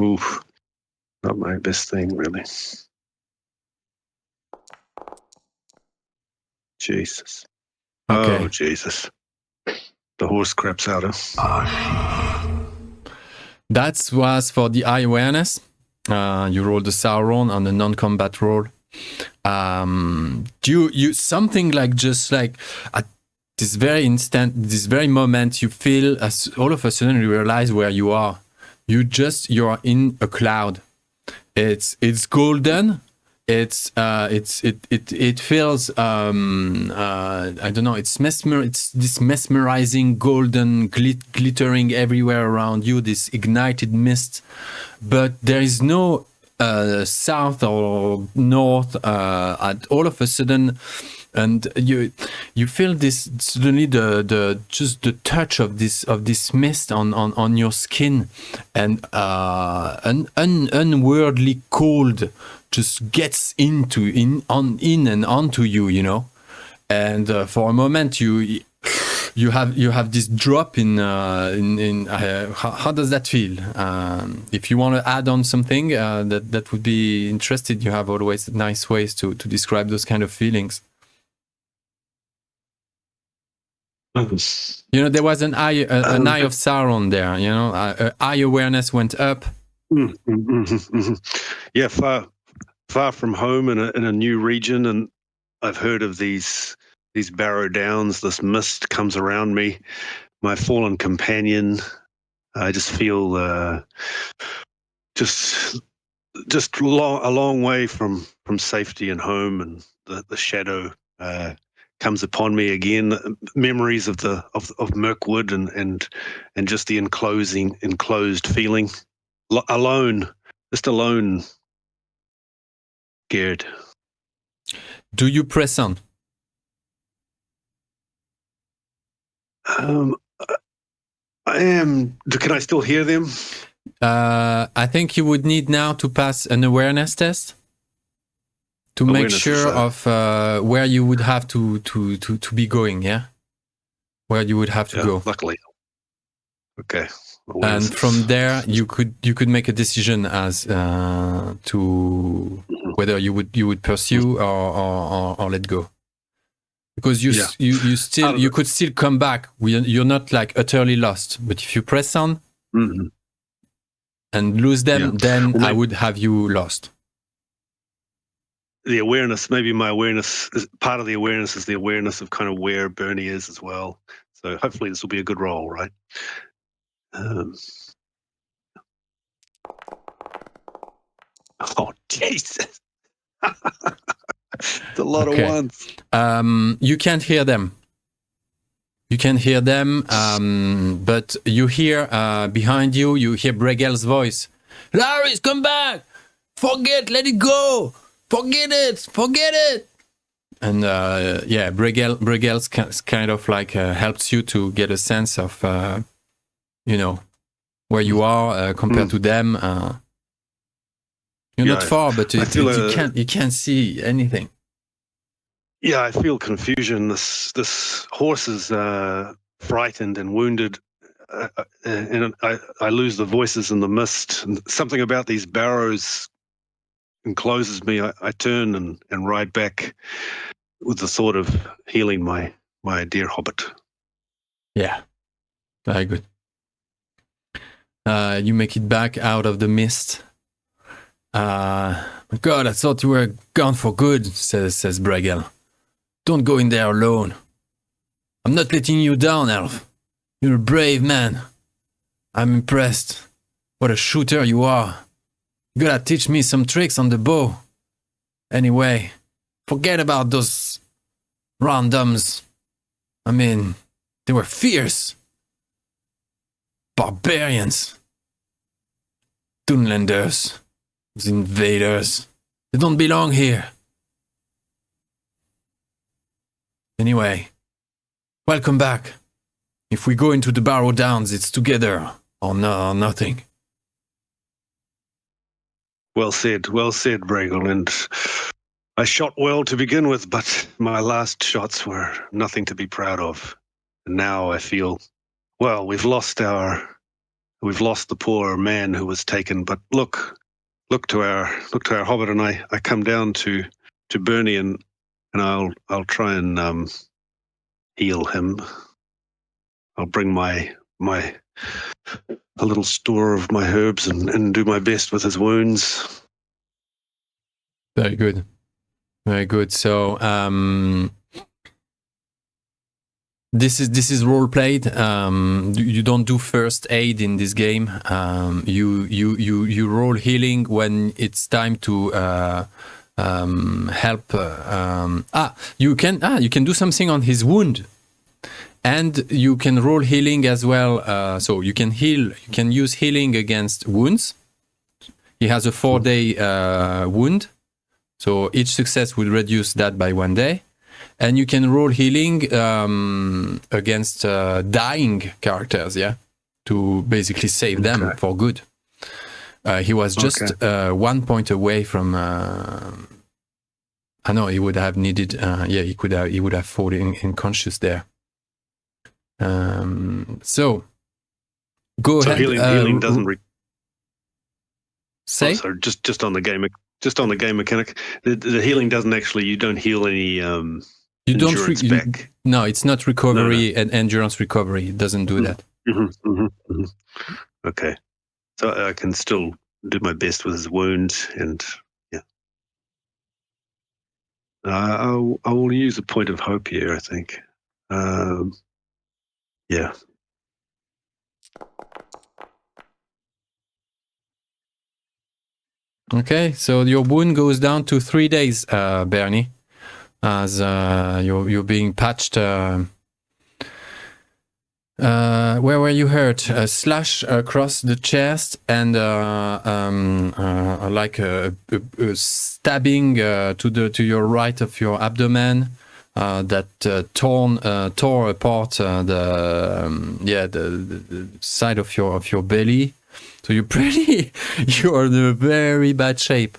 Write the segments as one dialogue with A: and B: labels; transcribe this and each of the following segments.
A: Oof. Not my best thing, really. Jesus.
B: Okay.
A: Oh, Jesus. The horse craps out of.
B: That was for the eye awareness. You rolled the Sauron on the non-combat roll. You something like just like at this very instant, this very moment, you feel as all of a sudden you realize where you are. You're in a cloud. It's golden. It feels I don't know. It's this mesmerizing golden glittering everywhere around you. This ignited mist, but there is no south or north. At all of a sudden, and you feel this suddenly the touch of this mist on your skin, and an unworldly cold just gets in and onto you, you know, and for a moment you have this drop in how does that feel? If you want to add on something that would be interested, you have always nice ways to describe those kind of feelings. You know, there was an eye of Sauron there. You know, eye awareness went up.
A: Yeah, far from home in a new region, and I've heard of these Barrow-downs. This mist comes around me, my fallen companion. I just feel just a long way from safety and home, and the shadow comes upon me again. Memories of Mirkwood and just the enclosed feeling, alone, just alone. Scared.
B: Do you press on?
A: I am. Can I still hear them?
B: I think you would need now to pass an awareness test to make sure of where you would have to be going. Yeah, where you would have to go.
A: Luckily. Okay.
B: And from there, you could make a decision as to whether you would pursue or let go, because you could still come back. You're not like utterly lost, but if you press on and lose them, then I would have you lost.
A: The awareness, maybe my awareness, part of the awareness is the awareness of kind of where Bernie is as well. So hopefully this will be a good roll, right? Oh, Jesus. It's a lot of ones.
B: You can't hear them. But you hear behind you, you hear Bregel's voice. Larry, come back! Let it go! Forget it! And Bregel's kind of like helps you to get a sense of, where you are compared to them. You're not far, but you can't see anything.
A: Yeah, I feel confusion. This horse is frightened and wounded, and I lose the voices in the mist. And something about these barrows encloses me. I turn and ride back with the thought of healing my dear hobbit.
B: Yeah, very good. You make it back out of the mist. God, I thought you were gone for good, says Bregel. Don't go in there alone. I'm not letting you down, Elf. You're a brave man. I'm impressed. What a shooter you are. You gotta teach me some tricks on the bow. Anyway, forget about those randoms. I mean, they were fierce. Barbarians. Dunlanders. Those invaders. They don't belong here. Anyway, welcome back. If we go into the Barrow-downs, it's together or nothing.
A: Well said, Bregel. And I shot well to begin with, but my last shots were nothing to be proud of. And now I feel, well, we've lost our we've lost the poor man who was taken. But look to our hobbit, and I come down to Bernie, and I'll try and heal him. I'll bring my a little store of my herbs and do my best with his wounds.
B: Very good. Very good. So this is role played. You don't do first aid in this game. You roll healing when it's time to help. You can do something on his wound, and you can roll healing as well. So you can heal. You can use healing against wounds. He has a 4-day wound. So each success will reduce that by 1 day. And you can roll healing against dying characters, to basically save them for good. He was just 1 point away from... I know he would have needed... he would have fallen unconscious there. So go ahead.
A: Healing doesn't...
B: say?
A: Sorry, just on the game... Just on the game mechanic, the healing doesn't actually. You don't heal any. You don't back.
B: No, it's not recovery and endurance recovery. It doesn't do that.
A: Okay, so I can still do my best with his wounds, and I will use a point of hope here. I think.
B: Okay, so your wound goes down to 3 days, Bernie, as you're being patched. Where were you hurt? A slash across the chest and like a stabbing to your right of your abdomen that tore apart the side of your belly. So you're in a very bad shape.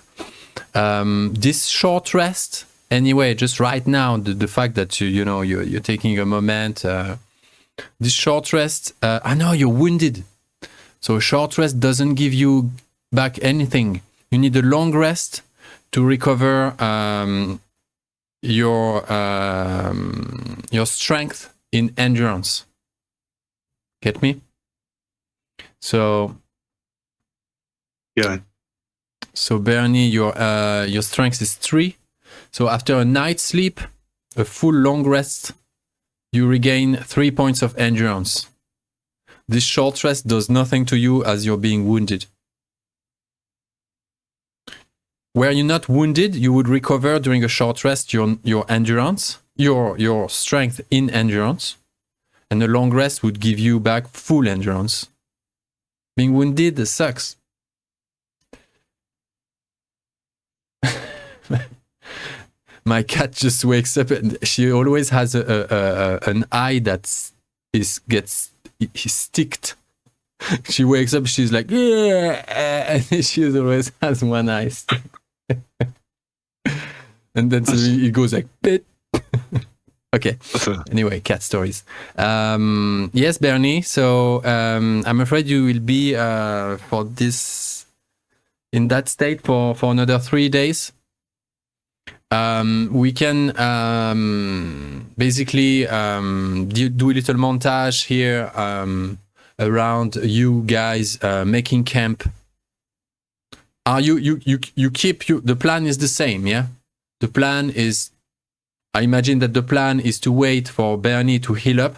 B: This short rest, anyway, just right now, the fact that you're taking a moment, this short rest, I know you're wounded. So a short rest doesn't give you back anything. You need a long rest to recover your strength in endurance. Get me? So...
A: Yeah.
B: So Bernie, your strength is 3. So after a night's sleep, a full long rest, you regain 3 points of endurance. This short rest does nothing to you as you're being wounded. Where you're not wounded, you would recover during a short rest your endurance, your strength in endurance, and a long rest would give you back full endurance. Being wounded sucks. My cat just wakes up and she always has an eye that gets sticked. She wakes up, she's like, yeah, and she always has one eye. And then suddenly it goes like, bit. Okay. Anyway, cat stories. Yes, Bernie. So I'm afraid you will be for this in that state for another 3 days. We can basically do a little montage here around you guys making camp. The plan is the same, yeah? The plan is, I imagine that the plan is to wait for Bernie to heal up,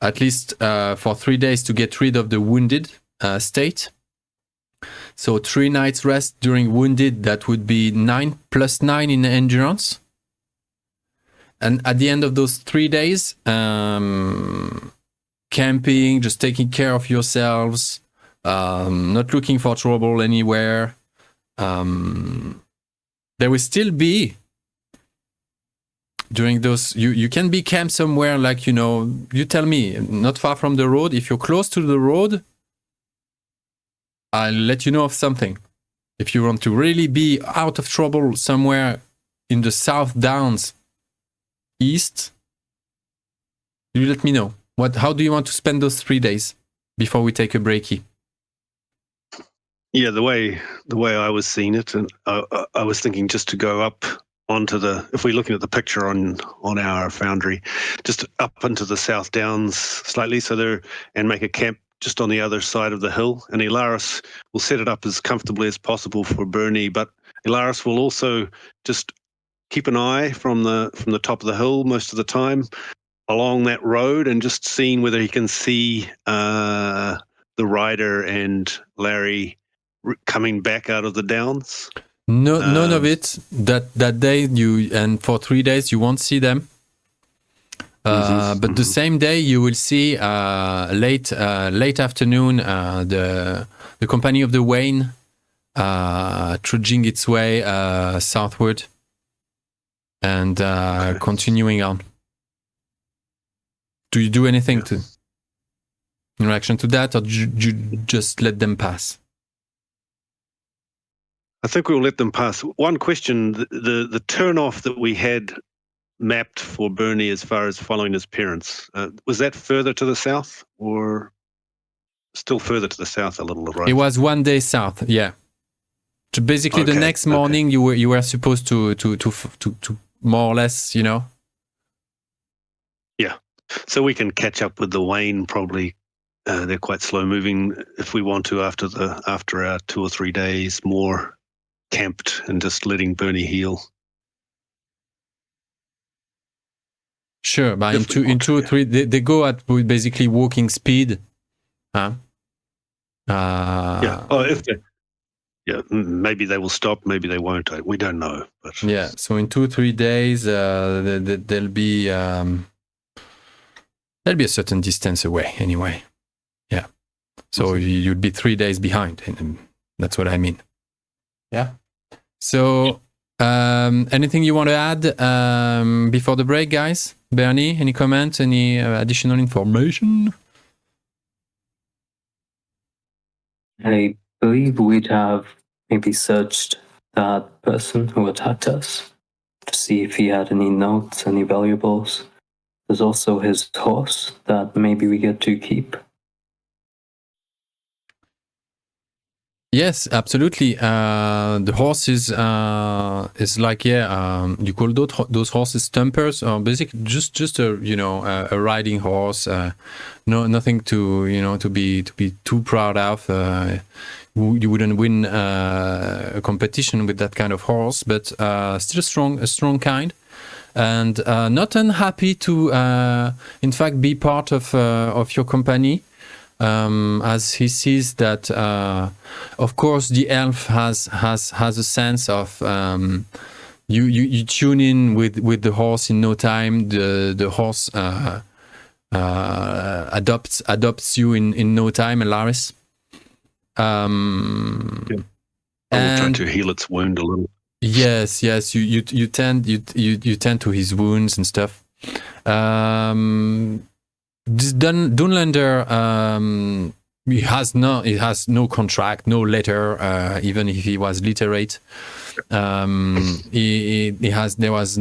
B: at least for 3 days to get rid of the wounded state. So 3 nights rest during wounded, that would be 9 plus 9 in endurance. And at the end of those 3 days, camping, just taking care of yourselves, not looking for trouble anywhere. There will still be, during those, you can be camped somewhere like, you tell me, not far from the road. If you're close to the road, I'll let you know of something. If you want to really be out of trouble somewhere in the South Downs east, you let me know. How do you want to spend those 3 days? before we take a breaky?
A: Yeah, the way I was seeing it, and I was thinking just to go up onto if we're looking at the picture on our foundry, just up into the South Downs slightly, and make a camp just on the other side of the hill. And Elaris will set it up as comfortably as possible for Bernie, but Elaris will also just keep an eye from the top of the hill most of the time along that road, and just seeing whether he can see the rider and Larry coming back out of the downs.
B: No, none of it. That day and for 3 days you won't see them. But the same day you will see late afternoon the company of the Wayne trudging its way southward and continuing on. Do you do anything in reaction to that, or do you just let them pass?
A: I think we'll let them pass. One question: the turnoff that we had mapped for Bernie as far as following his parents, was that further to the south, or still further to the south a little, right?
B: It was 1 day south, yeah. So basically, the next morning you were supposed to more or less, you know.
A: Yeah, so we can catch up with the Wayne probably. They're quite slow moving if we want to after our 2 or 3 days more camped and just letting Bernie heal.
B: Sure, but in 2 or 3, they go at basically walking speed.
A: Yeah. Oh, maybe they will stop, maybe they won't. We don't know. But
B: yeah, so in 2 or 3 days, they'll be a certain distance away anyway. Yeah, so you'd be 3 days behind, and that's what I mean. Yeah. So, anything you want to add before the break, guys? Bernie, any comments? Any additional information?
C: I believe we'd have maybe searched that person who attacked us to see if he had any notes, any valuables. There's also his horse that maybe we get to keep.
B: Yes, absolutely. The horse is like, you call those horses stumpers, or basically just a riding horse. Nothing to be too proud of. You wouldn't win a competition with that kind of horse, but still a strong kind, and not unhappy to in fact be part of your company. As he sees that, of course, the elf has a sense of you tune in with the horse in no time. The horse adopts you in no time, Elaris.
A: I will try to heal its wound a little.
B: Yes. You tend to his wounds and stuff. This Dunlander, he has no contract, no letter, even if he was literate. There was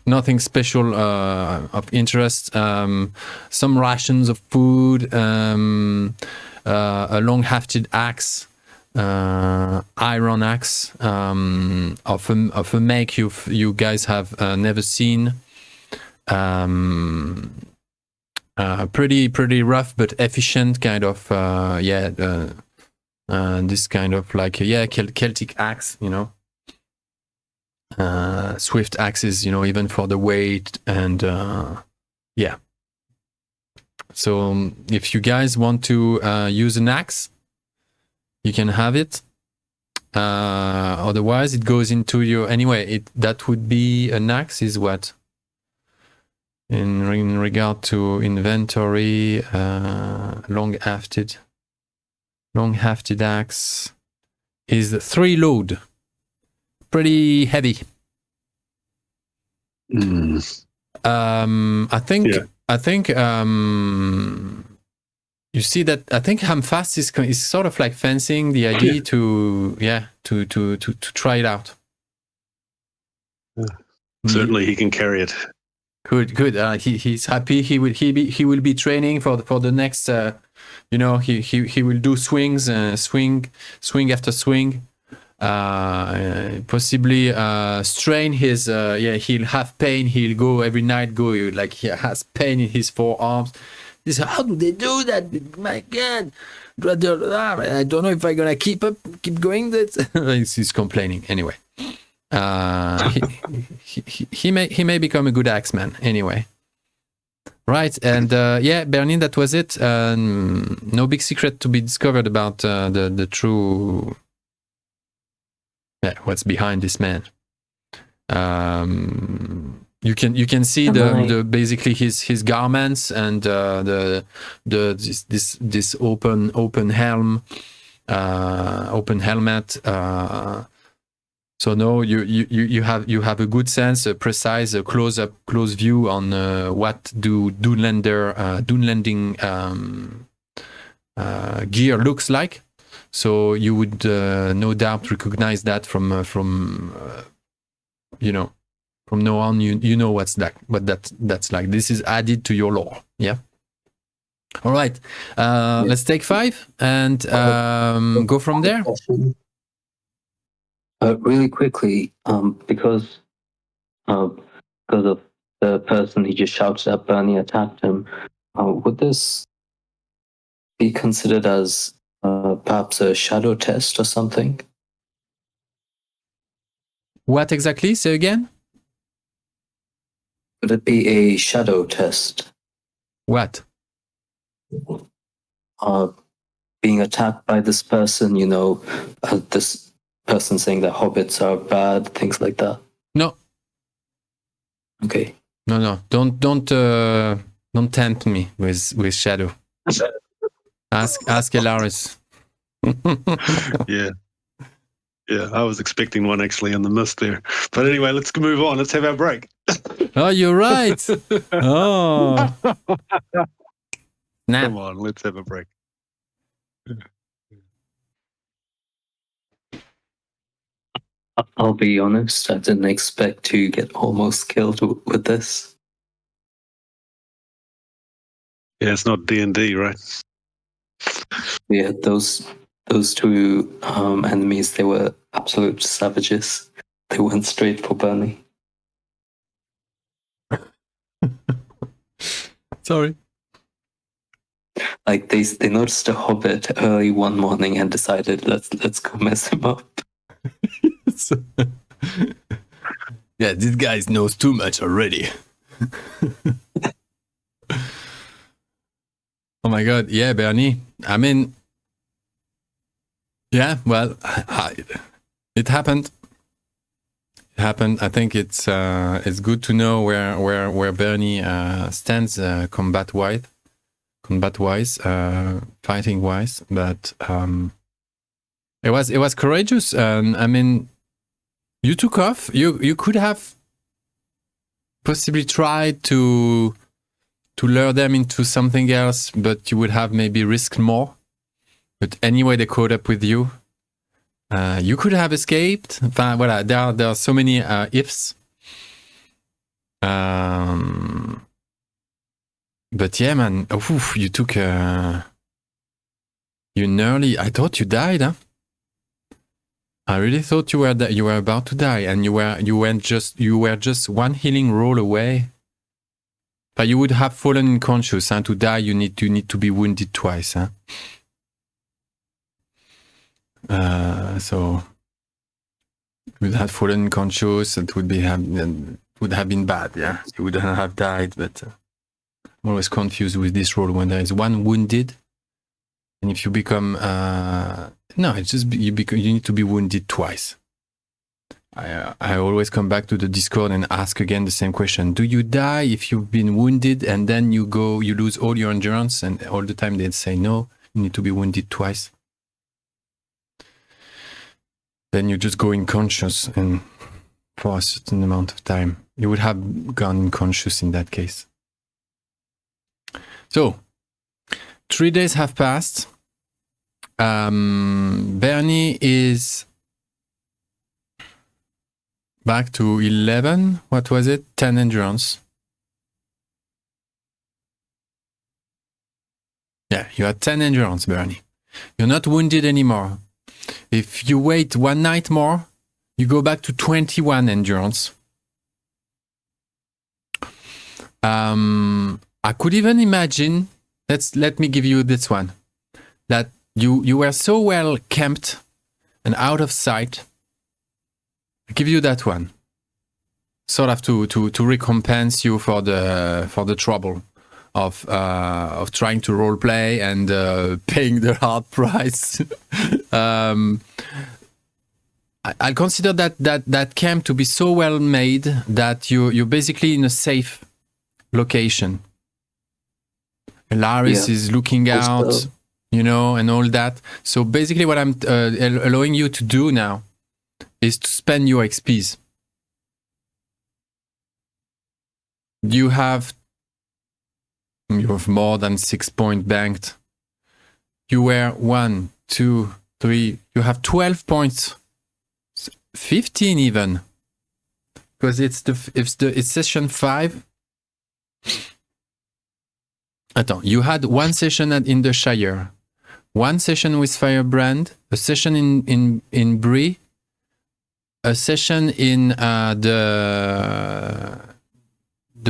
B: nothing special of interest. Some rations of food, a long-hafted axe, iron axe, of a make you guys have never seen. Pretty rough but efficient kind of this kind of like Celtic axe, swift axes, even for the weight, and so if you guys want to use an axe, you can have it. Otherwise it goes into your that would be an axe is what in regard to inventory, long-hafted axe is 3 load, pretty heavy. I think you see that I think Hamfast is sort of like fencing the idea to try it out.
A: Certainly he can carry it.
B: Good. He's happy. He will be training for the next. He will do swings, swing after swing. Possibly strain his. He'll have pain. He'll go every night. Like he has pain in his forearms. How do they do that? My God, I don't know if I'm gonna keep going. That he's complaining anyway. He may become a good axeman anyway. Right, and Bernie, that was it. No big secret to be discovered about the true what's behind this man. You can see the basically his garments and this open helm, open helmet. So no, you have a good sense, a precise, close view on what do Dunlanding gear looks like. So you would no doubt recognize that from now on. You know what that's like. This is added to your lore. Yeah. All right. Let's take 5 and go from there.
C: Really quickly, because of the person he just shouted at Bernie attacked him, would this be considered as perhaps a shadow test or something?
B: What exactly? Say again?
C: Would it be a shadow test?
B: What?
C: Being attacked by this person, this person saying that hobbits are bad, things like that.
B: No.
C: Okay.
B: No. Don't tempt me with shadow. Ask Elaris.
A: Yeah, I was expecting one actually in the mist there. But anyway, let's move on. Let's have our break.
B: Oh, you're right. Oh.
A: Come on, let's have a break.
C: I'll be honest, I didn't expect to get almost killed with this.
A: Yeah, it's not D&D, right?
C: Yeah, those two enemies, they were absolute savages. They went straight for Bernie.
B: Sorry.
C: Like they noticed a hobbit early one morning and decided let's go mess him up.
B: Yeah, this guy knows too much already. Oh my God, yeah, Bernie. I mean, yeah, well, it happened. It happened. I think it's good to know where Bernie stands combat wise, fighting wise. But it was courageous. I mean, you took off. You could have possibly tried to lure them into something else, but you would have maybe risked more. But anyway, they caught up with you. You could have escaped. Enfin, voilà, there are so many ifs. But yeah, man, you took. You nearly. I thought you died, huh? I really thought you were about to die, and you were just one healing roll away. But you would have fallen unconscious, and to die, you need to be wounded twice, huh? So you would have fallen unconscious. It would have been bad, yeah. You wouldn't have died, but I'm always confused with this role when there is one wounded, and if you become it's just you need to be wounded twice. I always come back to the Discord and ask again the same question. Do you die if you've been wounded and then you lose all your endurance? And all the time they'd say, no, you need to be wounded twice. Then you just go unconscious, and for a certain amount of time. You would have gone unconscious in that case. So, 3 days have passed. Bernie is back to 11. What was it? 10 endurance. Yeah, you had 10 endurance, Bernie. You're not wounded anymore. If you wait one night more, you go back to 21 endurance. I could even imagine, let me give you this one, that you were so well camped and out of sight. I'll give you that one. Sort of to recompense you for the trouble of trying to role play and paying the hard price. I'll consider that camp to be so well made that you're basically in a safe location. Elaris is looking out, and all that. So basically, what I'm allowing you to do now is to spend your XPs. You have more than 6 points banked. You were 1, 2, 3. You have 12 points, 15 even, because it's session 5. Attends, you had one session in the Shire, one session with Firebrand, a session in Bree, a session in the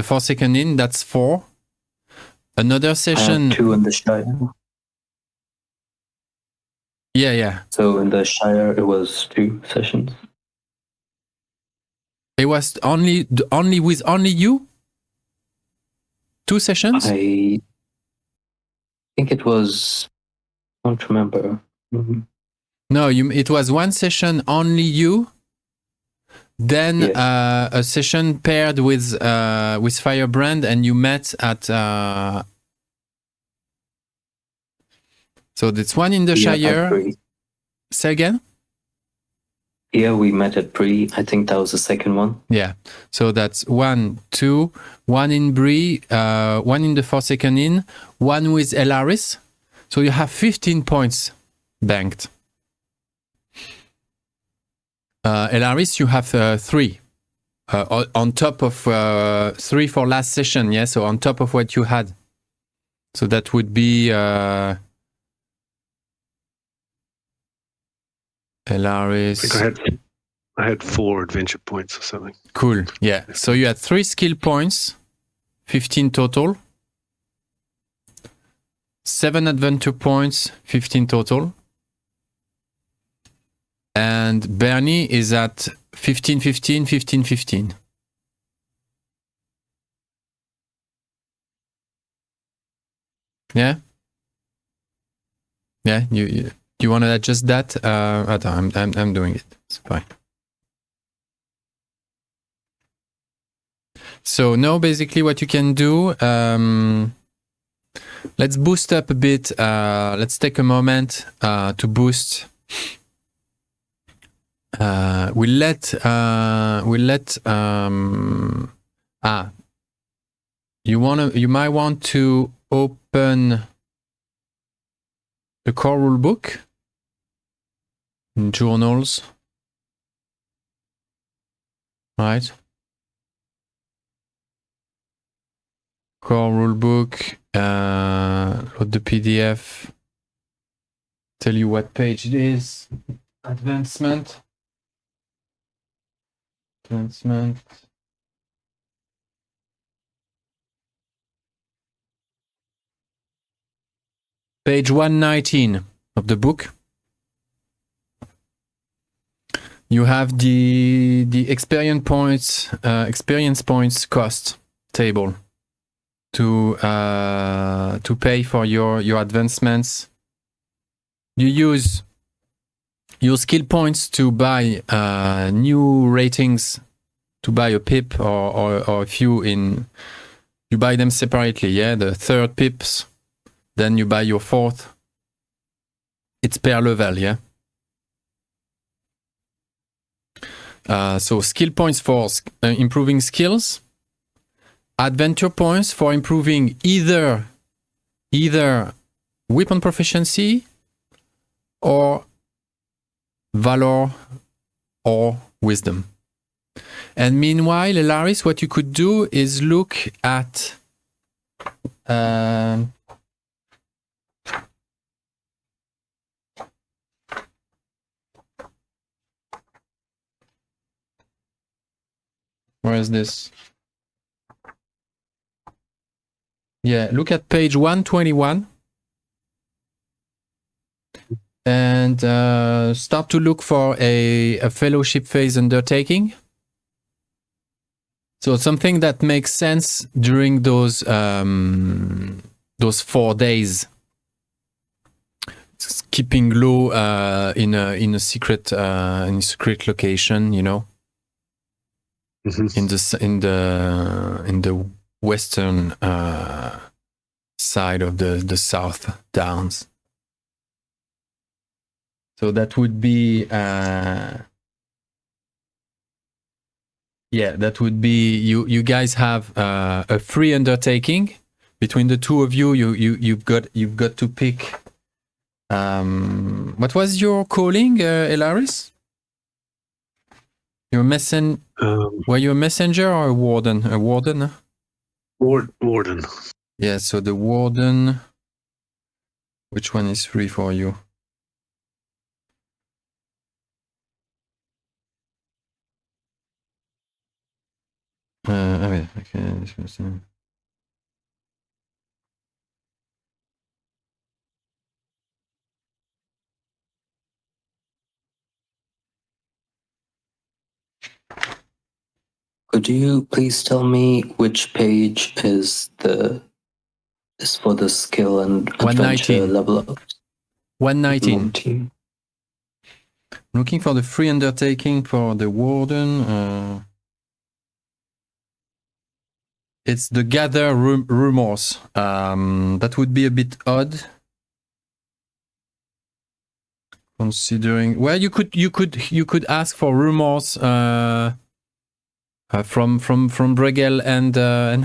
B: Forsaken Inn, that's 4. Another session.
C: 2 in the Shire.
B: Yeah.
C: So in the Shire, it was 2 sessions.
B: It was only with you? 2 sessions?
C: I think it was. I don't remember. Mm-hmm.
B: No, it was one session only you. Then a session paired with Firebrand, and you met at. So that's one in the Shire. Say again?
C: Yeah, we met at Bree. I think that was the second one.
B: Yeah. So that's 1, 2, 1 in Bree, 1 in the Forsaken Inn, 1 with Elaris. So you have 15 points banked. Elaris, you have 3 on top of 3 for last session. Yeah. So on top of what you had. So that would be Elaris.
A: I think I had 4 adventure points or something.
B: Cool. Yeah. So you had 3 skill points, 15 total. 7 adventure points, 15 total. And Bernie is at 15, 15, 15, 15. Yeah? Yeah, you want to adjust that? I'm doing it. It's fine. So now basically what you can do, let's boost up a bit. Let's take a moment to boost. You might want to open the core rule book in journals, right? Core rule book, load the PDF, tell you what page it is, advancement. Page 119 of the book. You have the experience points cost table to pay for your advancements. You use your skill points to buy new ratings, to buy a pip or a few in. You buy them separately. Yeah, the 3rd pips. Then you buy your 4th. It's per level, yeah? So skill points for improving skills. Adventure points for improving either weapon proficiency or valor or wisdom. And meanwhile, Elaris, what you could do is look at Where is this? Yeah, look at page 121 and start to look for a fellowship phase undertaking. So something that makes sense during those 4 days. It's keeping low in a secret location, you know, in the western side of the South Downs. So that would be that would be you guys have a free undertaking between the two of you. You've got to pick. What was your calling, Elaris? Were you a messenger or a warden? A warden? Huh?
A: Warden.
B: Yeah, so the warden. Which one is free for you? Okay.
C: Could you please tell me which page is for the skill and adventure
B: 119.
C: level up?
B: 119. Looking for the free undertaking for the warden. It's the gather rumors. That would be a bit odd, considering. Well, you could ask for rumors from Bregel and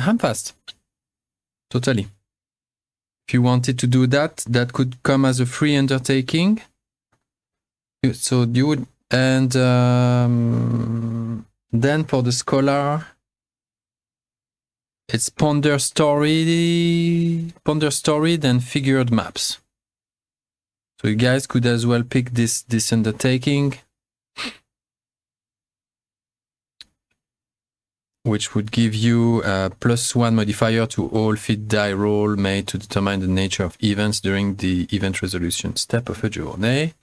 B: Hamfast. Totally. If you wanted to do that, that could come as a free undertaking. So you would, and then for the scholar, it's ponder story, then figured maps. So you guys could as well pick this undertaking, which would give you a +1 modifier to all feat die roll made to determine the nature of events during the event resolution step of a journey.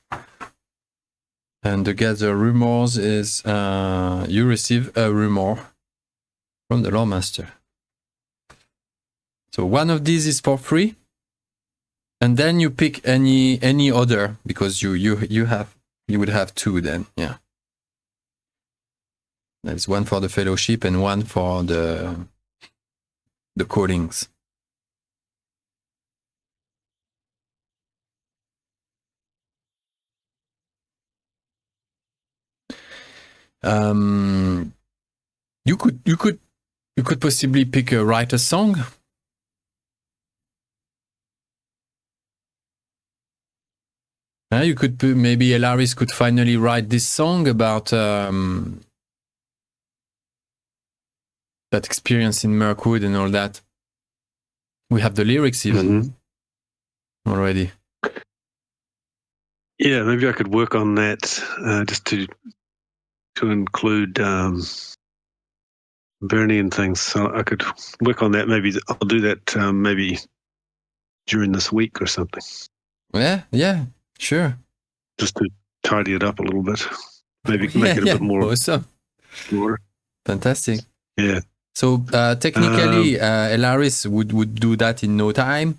B: And the gather rumors is you receive a rumor from the lore master. So one of these is for free, and then you pick any other, because you would have two then. Yeah. There's one for the fellowship and one for the callings. You could possibly pick write a song. You could maybe Elaris could finally write this song about that experience in Mirkwood and all that. We have the lyrics even already.
A: Yeah, maybe I could work on that just to include Bernie and things. So I could work on that. Maybe I'll do that maybe during this week or something.
B: Yeah, sure.
A: Just to tidy it up a little bit. Maybe make it a bit more.
B: Awesome.
A: More.
B: Fantastic.
A: Yeah.
B: So technically, Elaris would do that in no time.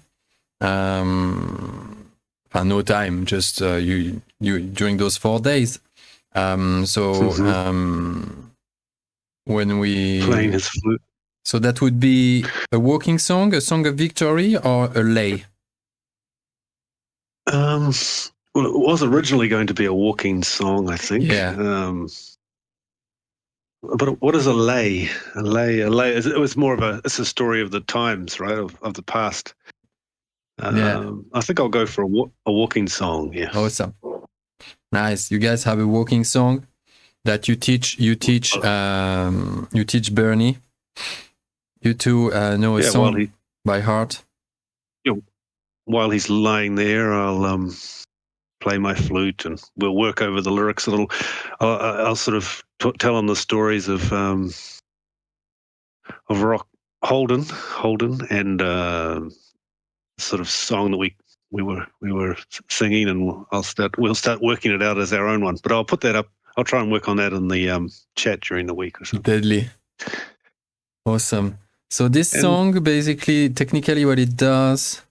B: No time, just you during those 4 days. When we
A: playing his flute.
B: So that would be a walking song, a song of victory, or a lay.
A: Well, it was originally going to be a walking song, I think.
B: Yeah.
A: But what is a lay? A lay. It was more of it's a story of the times, right? Of the past.
B: Yeah.
A: I think I'll go for a walking song. Yeah.
B: Awesome. Nice. You guys have a walking song that you teach Bernie. You two know a song by heart.
A: While he's lying there, I'll play my flute and we'll work over the lyrics a little. I'll sort of tell him the stories of rock Holden, and sort of song that we were singing, and we'll start working it out as our own one. But I'll put that up. I'll try and work on that in the chat during the week or something.
B: Deadly. Awesome. So this song, basically, technically what it does,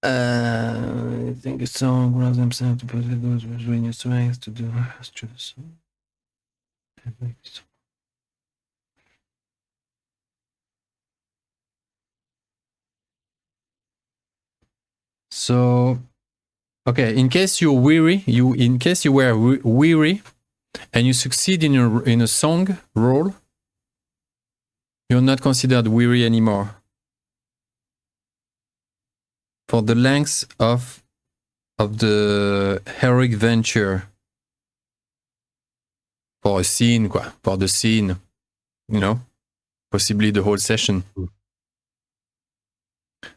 B: I think a song allows themselves to put those between your strengths to do to the song. So, okay, in case you're weary, in case you were weary and you succeed in a song roll, you're not considered weary anymore. For the length of the heroic venture. For a scene, quoi. For the scene, you know, possibly the whole session.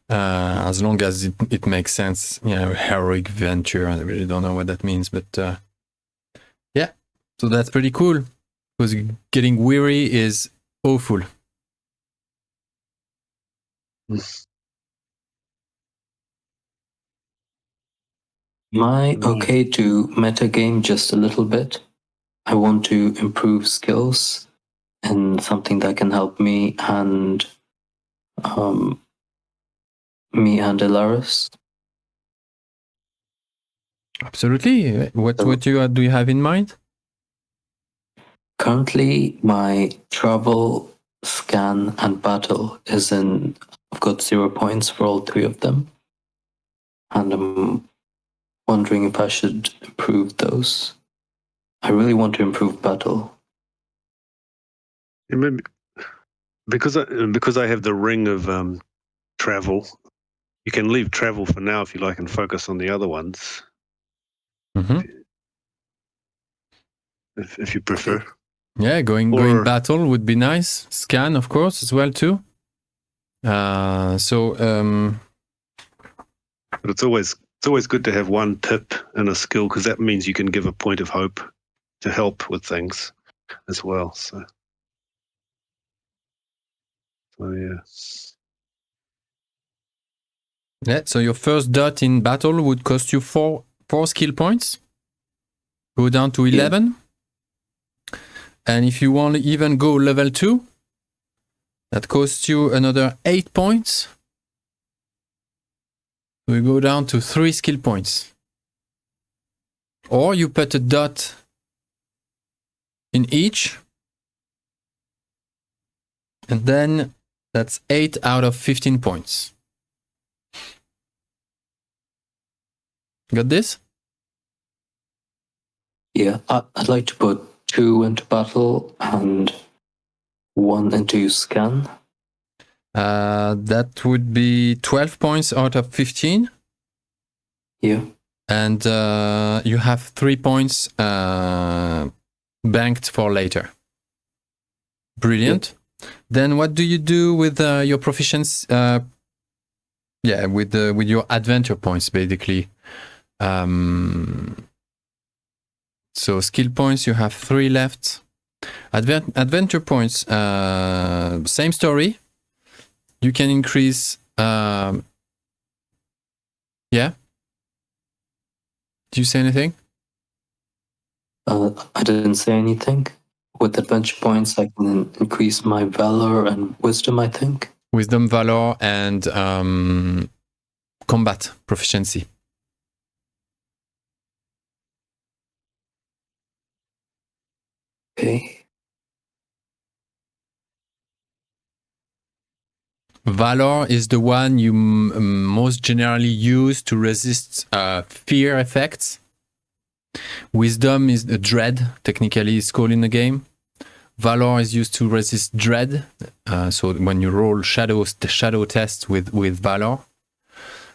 B: As long as it makes sense, you know, heroic venture. I really don't know what that means, but yeah. So that's pretty cool, because getting weary is awful.
C: Am I okay to metagame just a little bit? I want to improve skills and something that can help me and Elaris.
B: Absolutely. What do you have in mind?
C: Currently, my travel, scan, and battle is in. I've got 0 points for all 3 of them, and I'm wondering if I should improve those. I really want to improve battle.
A: Maybe because I have the ring of travel, you can leave travel for now if you like and focus on the other ones.
B: Mm-hmm.
A: If you prefer.
B: Yeah, going battle would be nice. Scan, of course, as well too. But
A: it's always good to have one tip and a skill, because that means you can give a point of hope to help with things as well. So yeah.
B: Yeah. So your first dot in battle would cost you four skill points. Go down to 11. Yeah. And if you want to even go level 2, that costs you another 8 points. We go down to 3 skill points. Or you put a dot in each. And then that's 8 out of 15 points. Got this?
C: Yeah, I'd like to put 2 into battle and 1 into scan.
B: That would be 12 points out of 15.
C: Yeah.
B: And you have 3 points banked for later. Brilliant. Yep. Then what do you do with your proficiency? With your adventure points, basically. So skill points, you have 3 left. Adventure points, same story. You can increase. Yeah. Do you say anything?
C: I didn't say anything. With adventure points, I can increase my valor and wisdom, I think.
B: Wisdom, valor, and combat proficiency.
C: Okay.
B: Valor is the one you most generally use to resist fear effects. Wisdom is the dread, technically it's called in the game. Valor is used to resist dread. So when you roll the shadow test with Valor.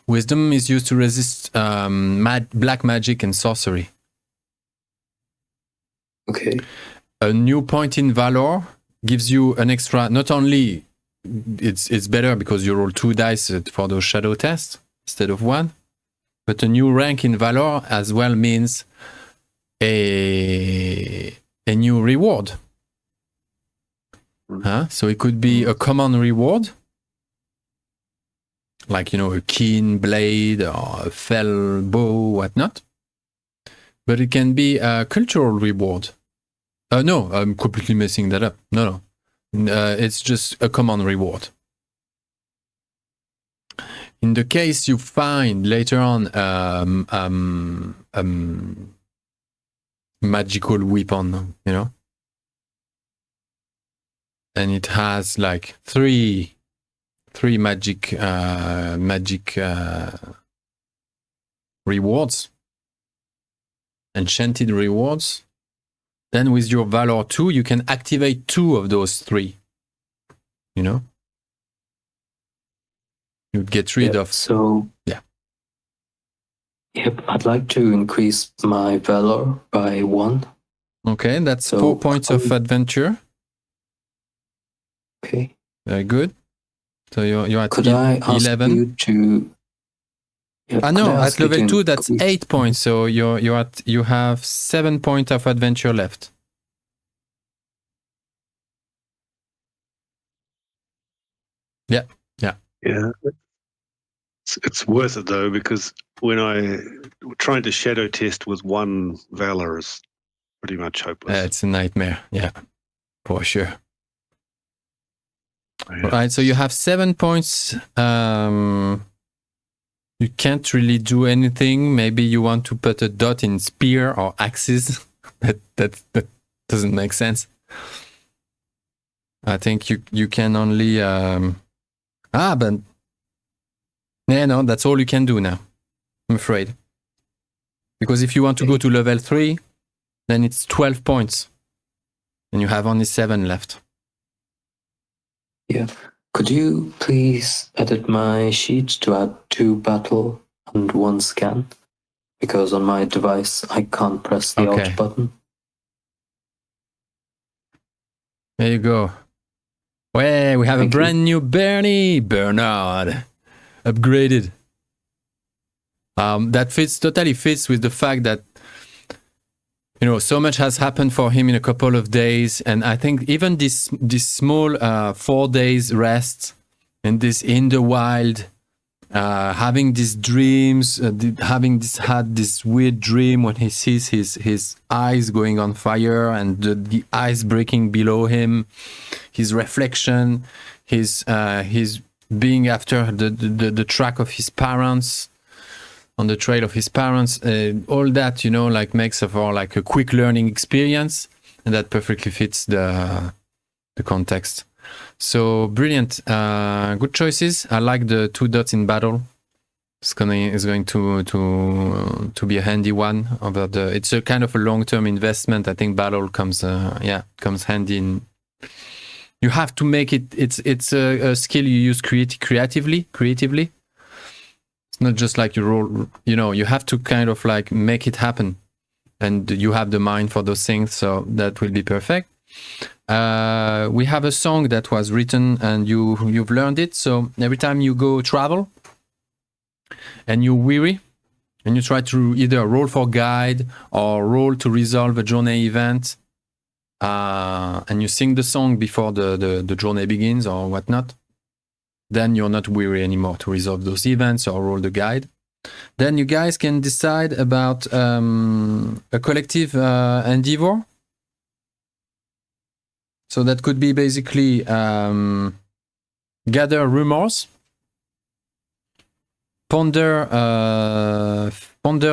B: Wisdom is used to resist black magic and sorcery.
C: Okay.
B: A new point in Valor gives you an extra, not only it's better because you roll 2 dice for those shadow tests instead of 1, but a new rank in Valor as well means a new reward. So it could be a common reward, like, a keen blade or a fell bow, whatnot. But it can be a cultural reward. No, I'm completely messing that up. No. It's just a common reward. In the case you find later on magical weapon, and it has like three magic rewards, enchanted rewards. Then with your Valor 2, you can activate 2 of those 3. You'd get rid of...
C: So...
B: Yeah.
C: Yep, I'd like to increase my Valor by 1.
B: Okay, that's 4 points of adventure.
C: Okay.
B: Very good. So you're at
C: Could I
B: 11.
C: Ask you to...
B: Yeah, no, at level 2 that's 8 points. So you have 7 points of adventure left. Yeah.
A: It's worth it though, because when trying to shadow test with 1 Valor is pretty much hopeless.
B: It's a nightmare. Yeah, for sure.
A: Yeah.
B: All right, so you have 7 points. You can't really do anything. Maybe you want to put a dot in spear or axes. that doesn't make sense. I think you can only but yeah, no, that's all you can do now, I'm afraid. Because if you want to go to level 3, then it's 12 points. And you have only 7 left.
C: Yeah. Could you please edit my sheet to add 2 battle and 1 scan? Because on my device, I can't press the Alt button.
B: There you go. Well, we have a brand new Bernie. Bernard. Upgraded. That totally fits with the fact that, so much has happened for him in a couple of days. And I think even this small 4 days rest and this in the wild, having these dreams, had this weird dream when he sees his eyes going on fire and the ice breaking below him, his reflection, his being after the track of his parents, on the trail of his parents, all that, makes for like a quick learning experience, and that perfectly fits the context. So brilliant, good choices. I like the 2 dots in battle. It's going to be a handy one. It's a kind of a long-term investment. I think battle comes handy in. You have to make it. It's a skill you use creatively. It's not just like you roll. You have to kind of like make it happen, and you have the mind for those things. So that will be perfect. We have a song that was written, and you've learned it. So every time you go travel, and you're weary, and you try to either roll for guide or roll to resolve a journey event. And you sing the song before the journey begins or whatnot, then you're not weary anymore to resolve those events or roll the guide. Then you guys can decide about a collective endeavor. So that could be basically gather rumors, pondered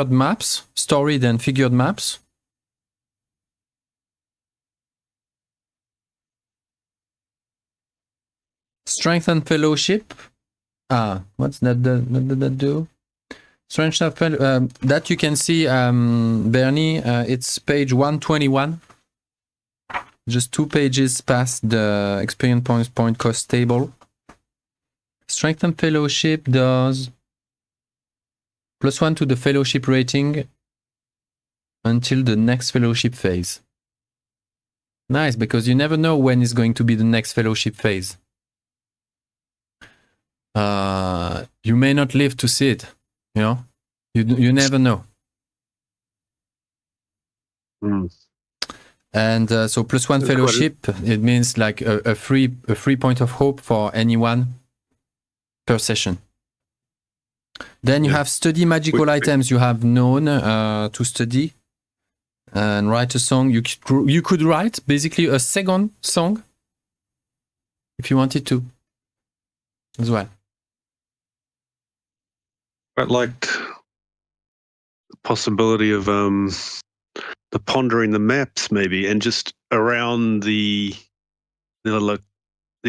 B: maps, storied and figured maps, strength and fellowship. What's that? That do? Strength and fellowship. That you can see, Bernie. It's page 121. Just 2 pages past the experience point cost table. Strength and fellowship does +1 to the fellowship rating until the next fellowship phase. Nice, because you never know when is going to be the next fellowship phase. You may not live to see it, you never know. And so +1
A: That's quite
B: fellowship, it means like a free point of hope for anyone per session. Then you
A: Yeah.
B: have study magical items you have known to study and write a song. You could write basically a second song if you wanted to as well.
A: But like the possibility of the pondering the maps maybe, and just around the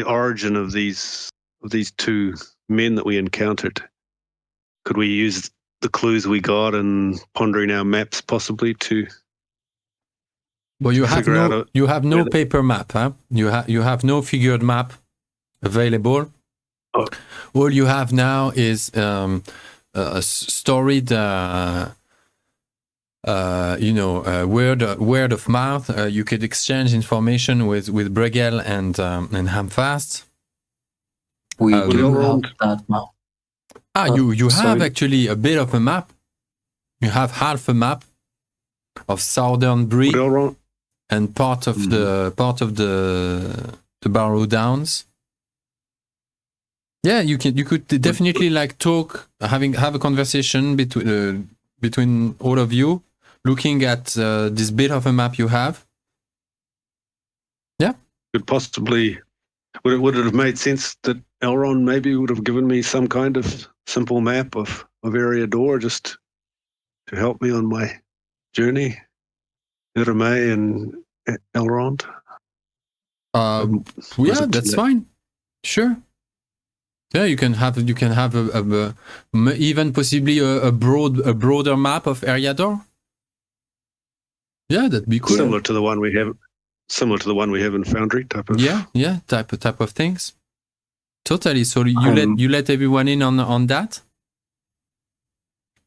A: origin of these two men that we encountered. Could we use the clues we got and pondering our maps possibly to?
B: Well, you have
A: figure out
B: no paper map, huh? You have no figured map available.
A: Oh.
B: All you have now is a storied, word of mouth. You could exchange information with Bregel and Hamfast.
C: We
B: Um,
C: do have that map.
B: You have
C: sorry.
B: actually a bit of a map. You have half a map of Southern Brie
A: Elrond?
B: and part of the Barrow-downs. Yeah, you could definitely like talk, have a conversation between all of you, looking at this bit of a map you have. Yeah,
A: Could possibly would it have made sense that Elrond maybe would have given me some kind of simple map of Eriador just to help me on my journey? Irme and Elrond.
B: Yeah, that's fine. Sure. Yeah, you can have even possibly a broader map of Eriador. Yeah, that'd be cool.
A: Similar to the one we have in Foundry type of.
B: Yeah, type of things. Totally. So you let everyone in on that.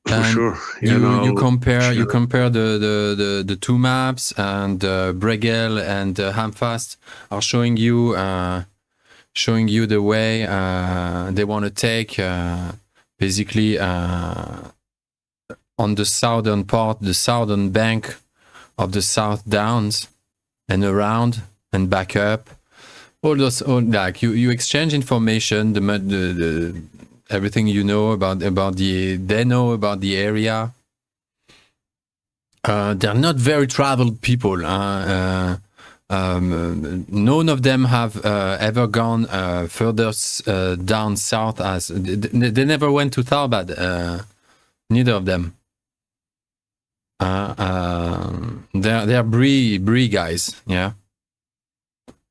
A: For sure.
B: You compare the two maps, and Bregel and Hamfast are showing you the way they want to take, basically on the southern part, the southern bank of the South Downs, and around and back up. Like you exchange information, the everything you know about they know about the area. They're not very traveled people. None of them have ever gone further down south. As they never went to Tharbad. Neither of them. They're Bree guys. Yeah.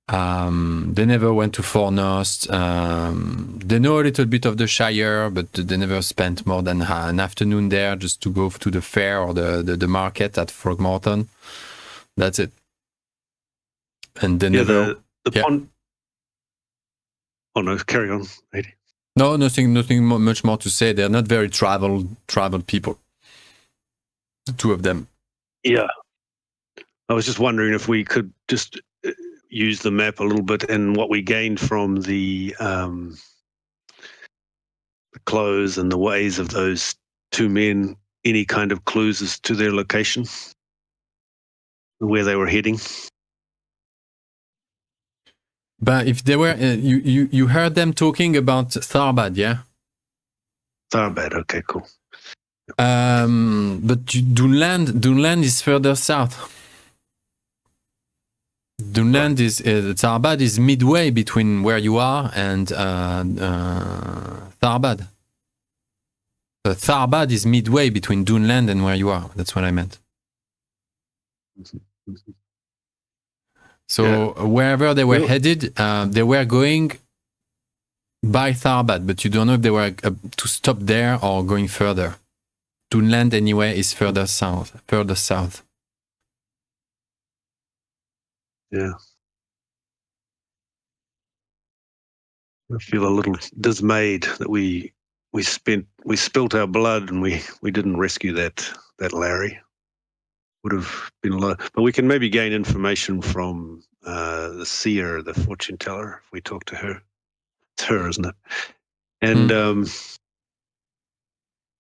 B: They never went to Fornost. They know a little bit of the Shire, but they never spent more than an afternoon there just to go to the fair or the market at Frogmorton. That's it. And they never.
A: Pond. Oh no, carry on, lady.
B: No, nothing much more to say. They're not very traveled people. The two of them.
A: Yeah, I was just wondering if we could just use the map a little bit and what we gained from the clothes and the ways of those two men. Any kind of clues as to their location, where they were heading.
B: But if they were, you heard them talking about Tharbad, yeah?
A: Tharbad, okay, cool.
B: But Dunland is further south. Dunland is Tharbad is midway between where you are and Tharbad. Tharbad is midway between Dunland and where you are. That's what I meant. So wherever they were headed, they were going by Tharbad, but you don't know if they were to stop there or going further. Dunland anyway is further south.
A: Yeah. I feel a little dismayed that we spilt our blood and we didn't rescue that Larry. Would have been a lot, but we can maybe gain information from the seer, the fortune teller, if we talk to her. It's her, isn't it? And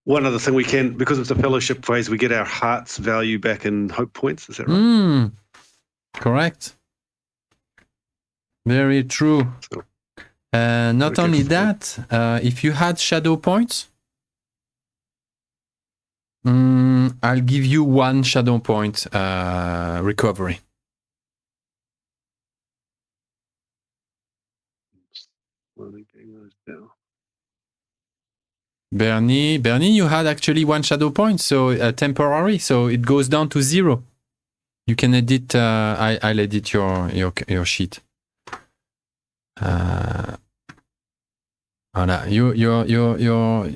A: one other thing we can, because it's a fellowship phase, we get our heart's value back in hope points. Is that right?
B: Correct. Very true.
A: So,
B: Not
A: okay.
B: only that, if you had shadow points, I'll give you 1 shadow point recovery. Bernie, you had actually 1 shadow point, so temporary, so it goes down to 0. You can edit. I'll edit your sheet. Voilà. Your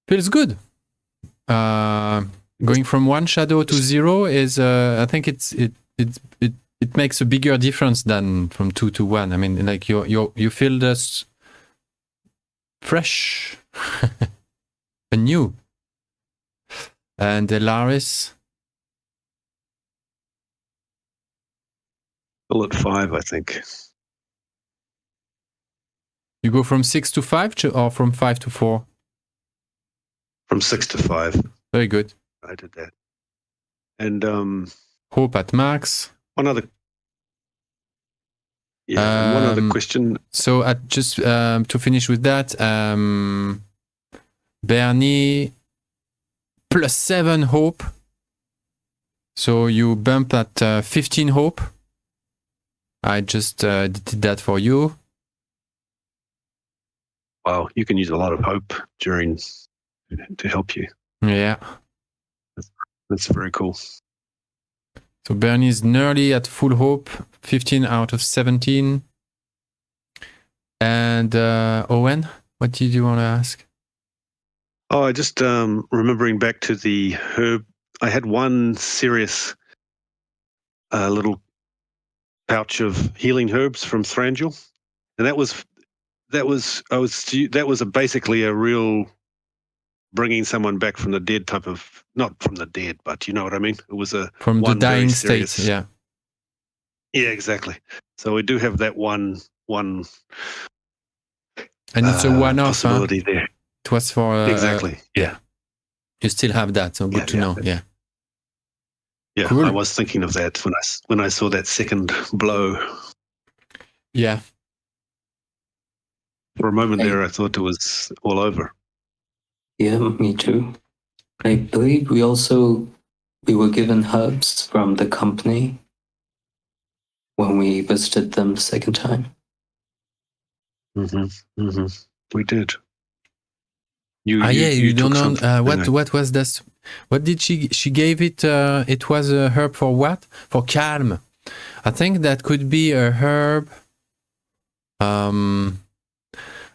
B: feels good. Going from 1 shadow to 0 is. I think it makes a bigger difference than from 2 to 1. I mean, like you feel this fresh, and new. And Elaris.
A: Still at 5, I think.
B: You go from 6 to 5 or from 5 to 4?
A: From 6 to 5.
B: Very good.
A: I did that. And
B: Hope at max.
A: one other. Yeah, and one other question.
B: So just to finish with that, Bernie +7 hope. So you bump at 15 hope. I just did that for you.
A: Wow, you can use a lot of hope to help you.
B: Yeah.
A: That's very cool.
B: So Bernie is nearly at full hope, 15 out of 17. And Owen, what did you want to ask?
A: Oh, I just remembering back to the herb. I had one serious little pouch of healing herbs from Thrangel, and that was basically a real bringing someone back from the dead type of, not from the dead, but you know what I mean. It was
B: from the dying state. Yeah.
A: Yeah, exactly. So we do have that one.
B: And it's a one-off
A: possibility there.
B: It was for
A: exactly. Yeah.
B: You still have that, so good to know. Yeah.
A: Yeah,
B: cool.
A: I was thinking of that when I saw that second blow.
B: Yeah.
A: For a moment there, I thought it was all over.
C: Yeah, me too. I believe we were given herbs from the company when we visited them the second time.
A: We did.
B: You don't know what was this? What did she gave it? It was a herb for what? For calm. I think that could be a herb.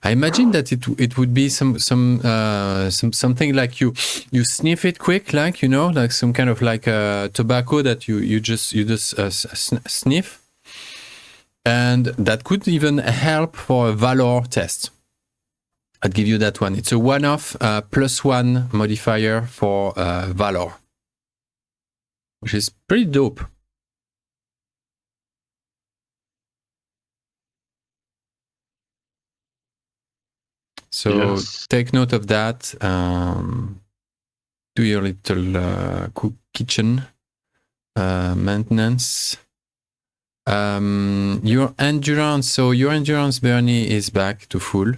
B: I imagine that it would be something like you sniff it quick, like like some kind of like tobacco that you just sniff, and that could even help for a valor test. I'd give you that one. It's a one-off +1 modifier for valor, which is pretty dope. So take note of that. Do your little kitchen maintenance. Your endurance. So your endurance, Bernie, is back to full.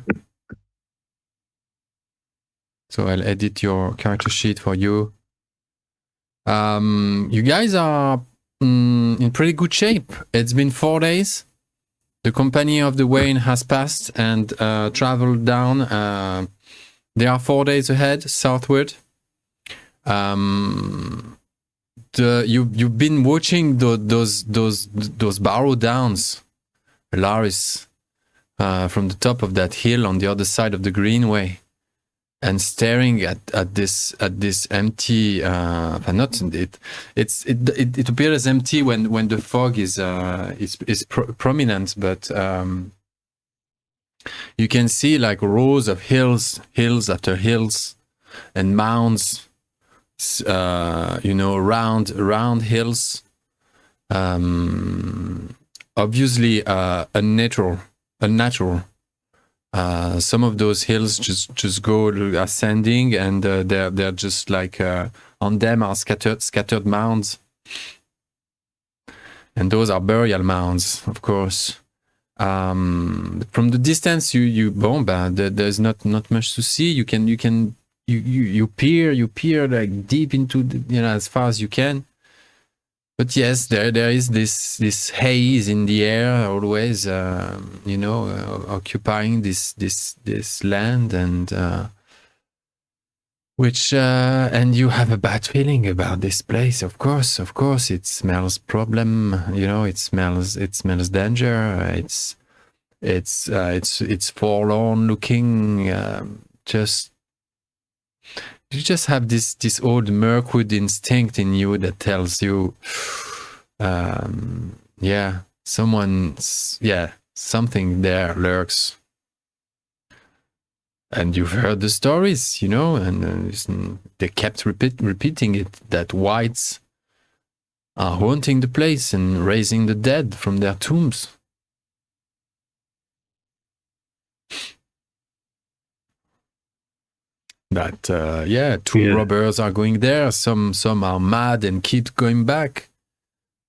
B: So I'll edit your character sheet for you. You guys are in pretty good shape. It's been 4 days. The company of the Wayne has passed and traveled down. They are 4 days ahead, southward. You've been watching those Barrow-downs, Elaris, from the top of that hill on the other side of the Greenway, and staring at this empty. It appears empty when the fog is prominent, but you can see like rows of hills after hills, and mounds, round hills. Obviously, unnatural. Some of those hills just go ascending, and they're just like on them are scattered mounds. and those are burial mounds, of course. From the distance, there's not much to see. You peer like deep into as far as you can. But yes, there is this haze in the air always, occupying this land, and and you have a bad feeling about this place. Of course, it smells problem. It smells danger. It's forlorn looking. You just have this old Mirkwood instinct in you that tells you, something there lurks. And you've heard the stories, and they kept repeating it, that whites are haunting the place and raising the dead from their tombs. That two robbers are going there. Some are mad and keep going back,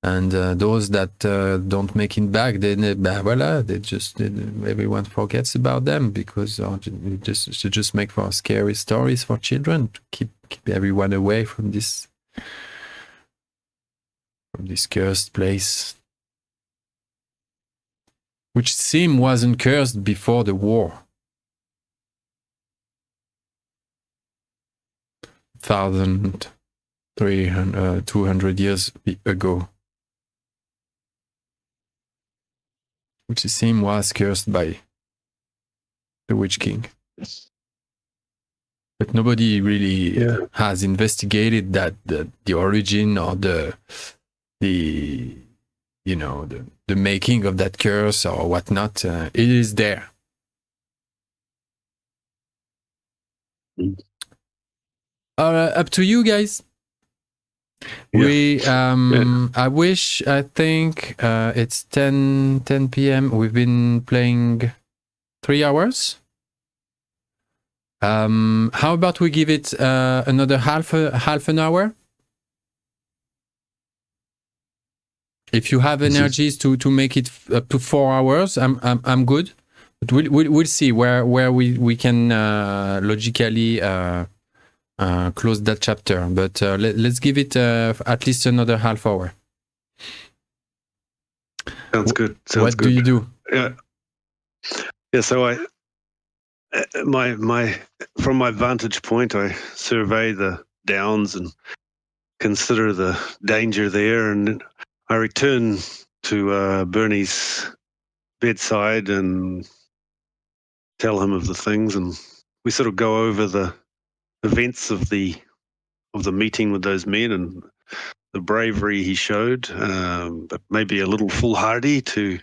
B: and those that don't make it back, everyone forgets about them, because it just make for scary stories for children to keep everyone away from this cursed place, which wasn't cursed before the war. 200 years ago, which it seems was cursed by the Witch King. But nobody really has investigated the origin or the making of that curse or whatnot. It is there. Up to you guys. I think it's 10 p.m. We've been playing 3 hours. How about we give it another half an hour? If you have energies to make it up to 4 hours, I'm good. But we'll see where we can logically close that chapter, but let's give it at least another half hour.
A: Sounds good.
B: What do you do?
A: Yeah. So from my vantage point, I survey the downs and consider the danger there, and I return to Bernie's bedside and tell him of the things, and we sort of go over the events of the meeting with those men and the bravery he showed, but maybe a little foolhardy to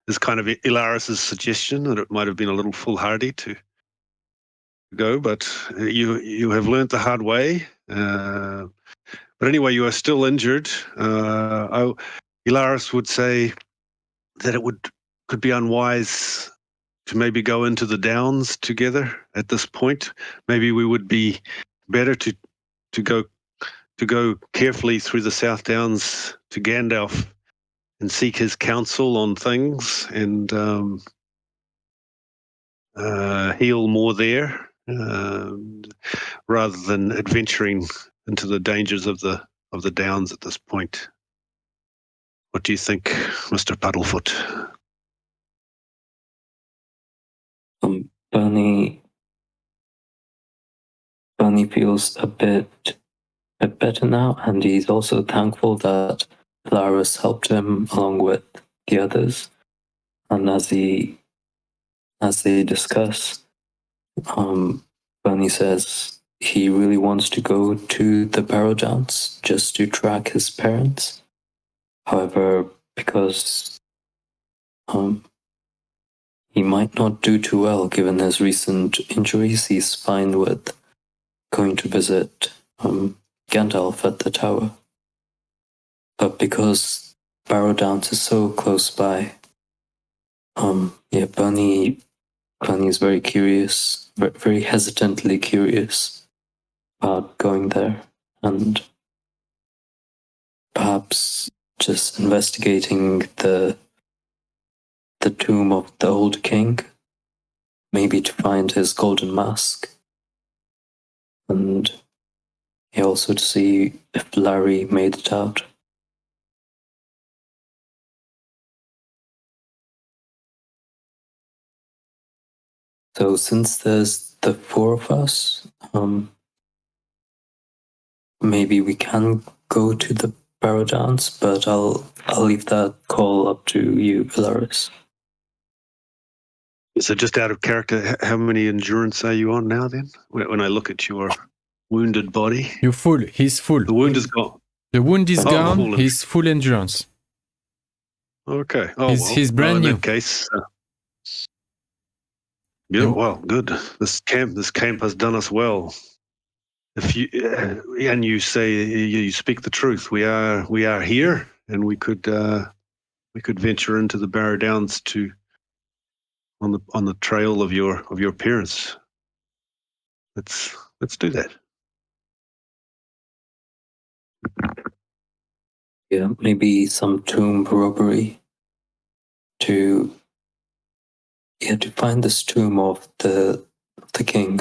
A: is kind of Elaris's suggestion that it might have been a little foolhardy to go, but you have learnt the hard way. But anyway, you are still injured. Elaris would say that it could be unwise to maybe go into the downs together at this point. Maybe we would be better to go carefully through the South Downs to Gandalf and seek his counsel on things, and heal more there, rather than adventuring into the dangers of the downs at this point. What do you think, Mr. Puddlefoot?
C: Bernie feels a bit better now, and he's also thankful that Elaris helped him along with the others. And as they discuss, Bernie says he really wants to go to the Barrow-downs just to track his parents. However, because he might not do too well given his recent injuries, he's fine with going to visit Gandalf at the tower. But because Barrow-downs is so close by, Bernie is very curious, very hesitantly curious about going there, and perhaps just investigating the tomb of the old king, maybe to find his golden mask, and also to see if Larry made it out. So since there's the four of us, maybe we can go to the Barrow-downs, but I'll leave that call up to you, Elaris.
A: So just out of character, how many endurance are you on now then? When I look at your wounded body.
B: You're full. He's full.
A: The wound is gone.
B: The wound is gone.
A: Full
B: He's full endurance.
A: Okay. Oh,
B: He's brand new.
A: In that case, yeah. Well, good. This camp has done us well. If you and you say you speak the truth, we are here, and we could venture into the Barrow-downs on the trail of your parents. Let's do that.
C: Yeah, maybe some tomb robbery to find this tomb of the king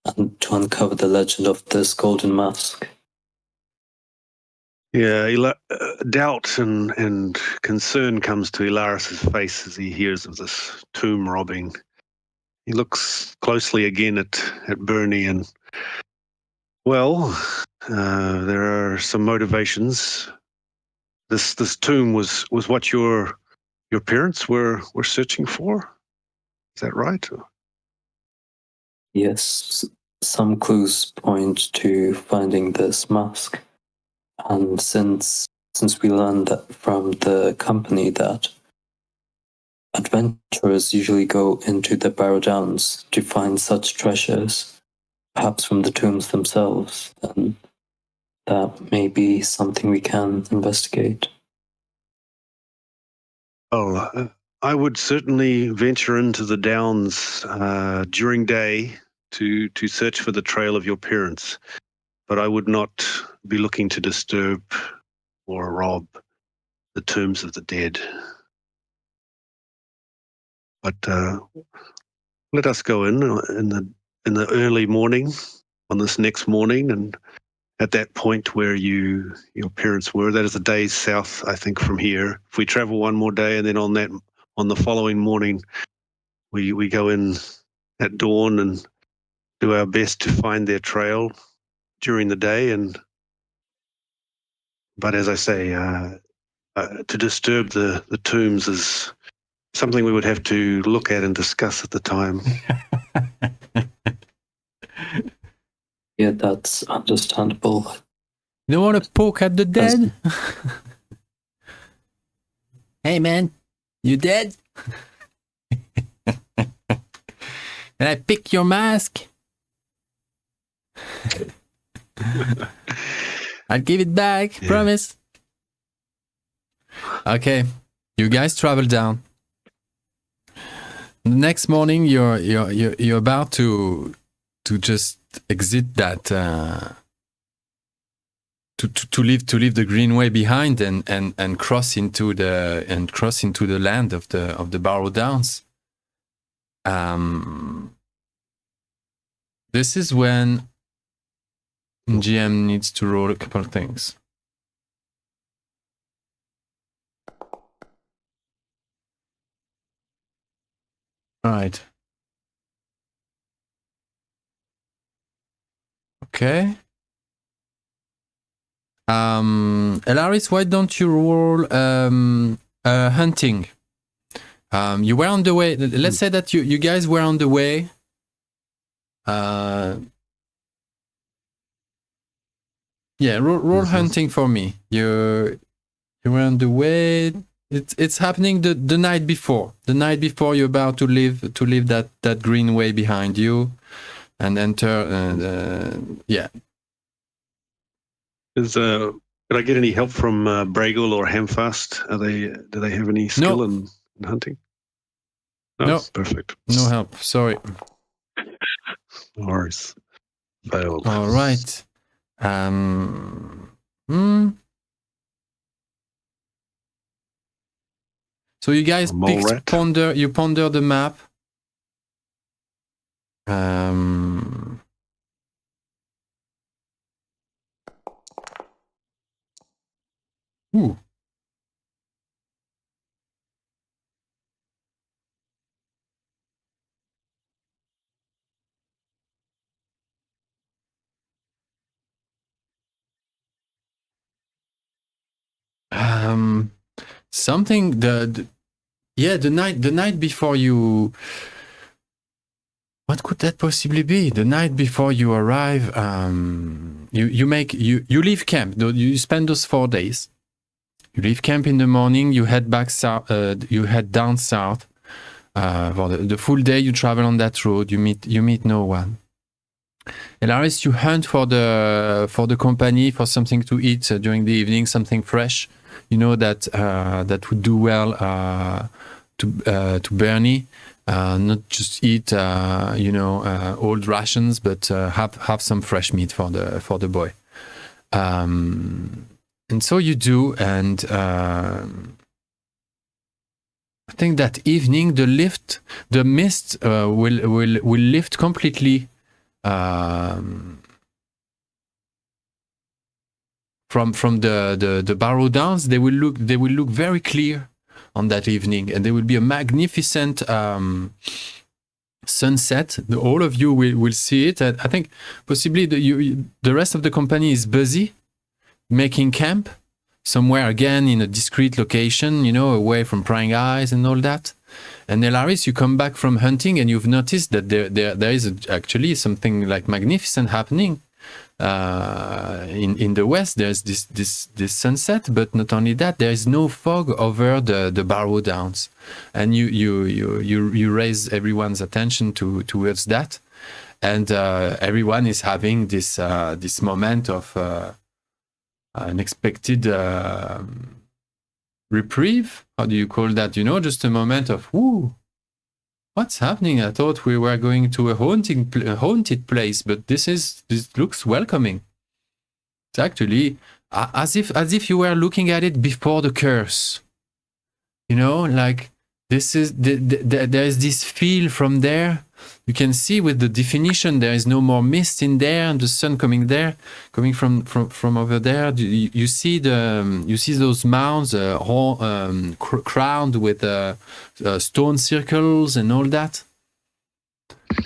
C: and to uncover the legend of this golden mask.
A: Yeah, doubt and concern comes to Elaris's face as he hears of this tomb robbing. He looks closely again at Bernie, and well, there are some motivations. This tomb was what your parents were searching for. Is that right?
C: Yes, some clues point to finding this mask. And since we learned that from the company that adventurers usually go into the Barrow-downs to find such treasures, perhaps from the tombs themselves, then that may be something we can investigate.
A: Oh, I would certainly venture into the downs during day to search for the trail of your parents, but I would not be looking to disturb or rob the tombs of the dead. But let us go in the early morning on this next morning, and at that point where your parents were, that is a day's south, I think, from here. If we travel one more day, and then on the following morning, we go in at dawn and do our best to find their trail during the day. But as I say, to disturb the tombs is something we would have to look at and discuss at the time.
C: Yeah, that's understandable.
B: You don't want to poke at the dead? Hey man, you dead? Can I pick your mask? I'll give it back, promise. Okay, you guys travel down. The next morning, you're about to just exit that to leave the Greenway behind and cross into the land of the Barrow-downs. This is when GM needs to roll a couple of things. All right. Okay. Elaris, why don't you roll hunting? You were on the way. Let's say that you guys were on the way. Yeah, roll hunting for me. You were on the way. It's happening the night before. The night before you're about to leave that Greenway behind you, and enter. Yeah.
A: Could I get any help from Bragel or Hamfast? Do they have any skill in hunting? No, perfect.
B: No help. Sorry.
A: No worries. Failed.
B: All right. So you guys
A: Mole rat.
B: ponder the map. Ooh. Something the night before you. What could that possibly be? The night before you arrive, you leave camp. You spend those 4 days. You leave camp in the morning. You head back south. You head down south. For the full day, you travel on that road. You meet no one. Elaris, you hunt for the company for something to eat during the evening, something fresh. You know that would do well to Bernie. Not just eat old rations, but have some fresh meat for the boy. And so you do, and I think that evening the mist will lift completely from the Barrow-downs. They will look very clear on that evening, and there will be a magnificent sunset. All of you will see it. I think possibly the rest of the company is busy making camp somewhere again in a discreet location, away from prying eyes and all that. And Elaris, you come back from hunting and you've noticed that there is actually something like magnificent happening. In the west, there's this sunset, but not only that, there is no fog over the Barrow-downs, and you raise everyone's attention towards that, and everyone is having this moment of unexpected reprieve. How do you call that? Just a moment of whoo. What's happening? I thought we were going to a haunted place, but this looks welcoming. It's actually as if you were looking at it before the curse. Like this is there is this feel from there. You can see with the definition there is no more mist in there, and the sun coming from over there. You see those mounds crowned with stone circles and all that.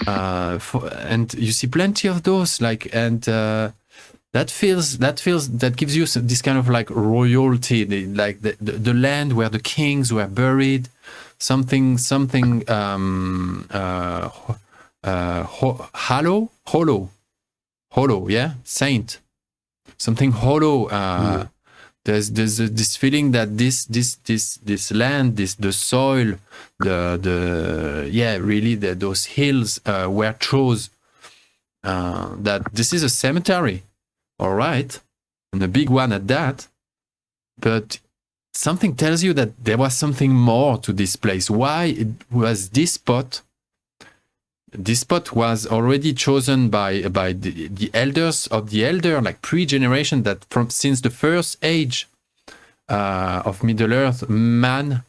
B: And you see plenty of those, that gives you this kind of like royalty, like the land where the kings were buried. Something hollow, yeah, saint, something hollow. There's this feeling that this land, the soil, those hills were chose. That this is a cemetery, all right, and a big one at that, but something tells you that there was something more to this place. Why it was this spot? This spot was already chosen by the elders of the elder, like pre-generation, that since the first age of Middle Earth, man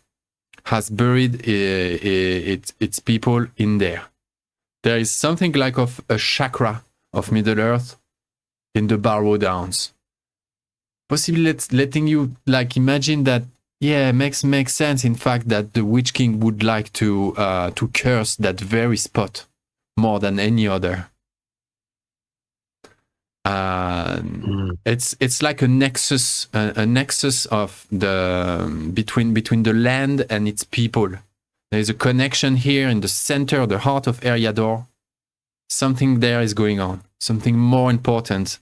B: has buried its people in there. There is something like of a chakra of Middle Earth in the Barrow-downs. Possibly letting you like imagine that, makes sense. In fact, that the Witch King would like to curse that very spot more than any other. It's like a nexus of the between the land and its people. There is a connection here in the center, the heart of Eriador. Something there is going on. Something more important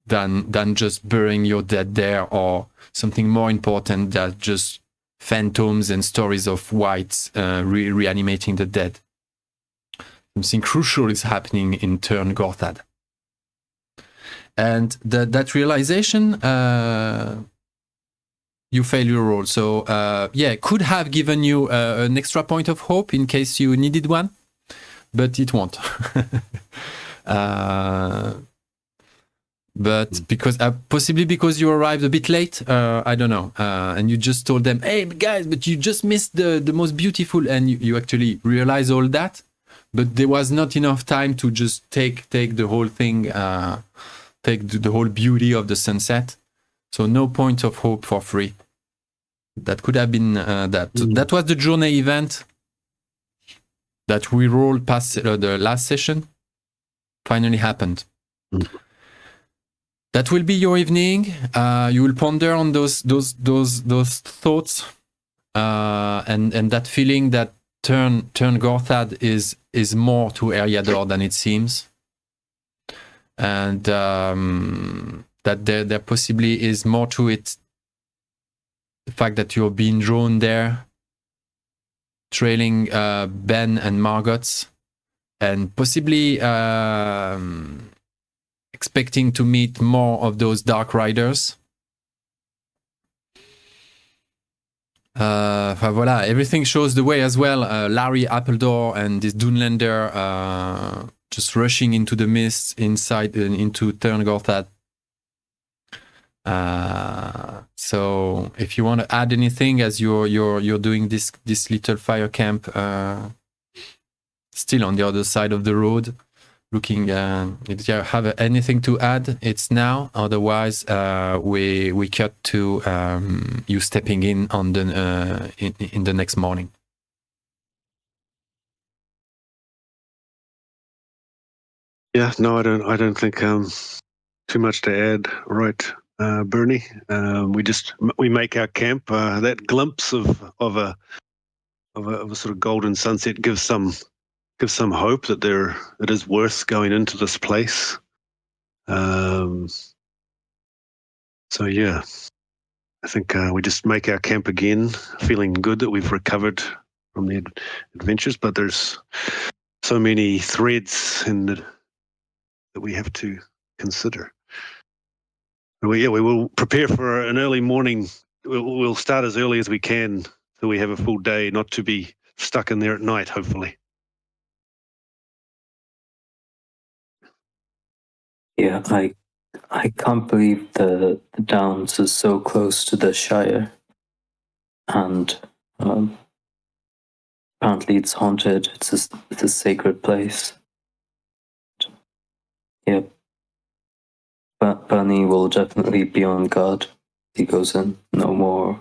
B: than just burying your dead there, or something more important than just phantoms and stories of whites reanimating the dead. Something crucial is happening in Turn Gorthad. And that realization, you fail your roll. So, could have given you an extra point of hope in case you needed one, but it won't. but because possibly because you arrived a bit late, I don't know, and you just told them, hey guys, but you just missed the most beautiful, and you actually realize all that, but there was not enough time to just take the whole thing, take the whole beauty of the sunset. So no point of hope for free. That could have been that. That was the journey event that we rolled past the last session. Finally happened. That will be your evening. You will ponder on those thoughts, and that feeling that Turn Gorthad is more to Eriador than it seems, and that there possibly is more to it. The fact that you're being drawn there, trailing Ben and Margot's, and possibly expecting to meet more of those Dark Riders. Voilà, everything shows the way as well. Larry Appledore and this Dunlander just rushing into the mist inside into Turn Gorthad. So if you want to add anything as you're doing this little fire camp, still on the other side of the road, looking. If you have anything to add, it's now. Otherwise, we cut to you stepping in on the in the next morning.
A: Yeah, no, I don't think too much to add, right, Bernie? We make our camp. That glimpse of a sort of golden sunset gives some hope that it is worth going into this place. So yeah, I think we just make our camp again, feeling good that we've recovered from the adventures. But there's so many threads that we have to consider. We will prepare for an early morning. We'll start as early as we can, so we have a full day, not to be stuck in there at night. Hopefully.
C: Yeah, I can't believe the Downs is so close to the Shire, and apparently it's haunted. It's a sacred place. Yeah, but Bernie will definitely be on guard. He goes in. No more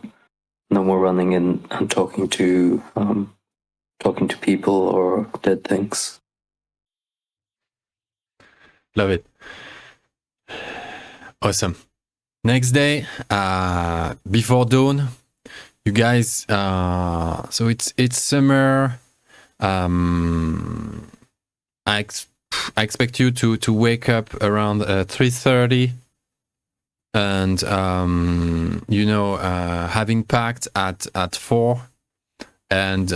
C: running in and talking to people or dead things.
B: Love it. Awesome. Next day, before dawn, you guys. So it's summer. I expect you to wake up around 3:30, and having packed at 4, and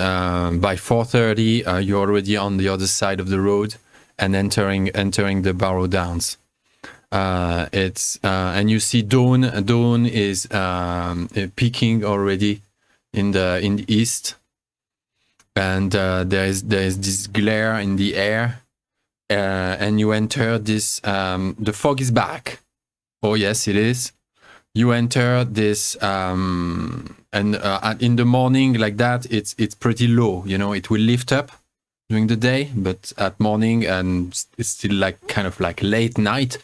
B: by 4:30 you're already on the other side of the road and entering the Barrow-downs. And you see dawn. Dawn is peaking already in the east, and there is this glare in the air, and you enter this. The fog is back. Oh yes, it is. You enter this, and in the morning like that, it's pretty low. It will lift up during the day, but at morning and it's still like kind of like late night.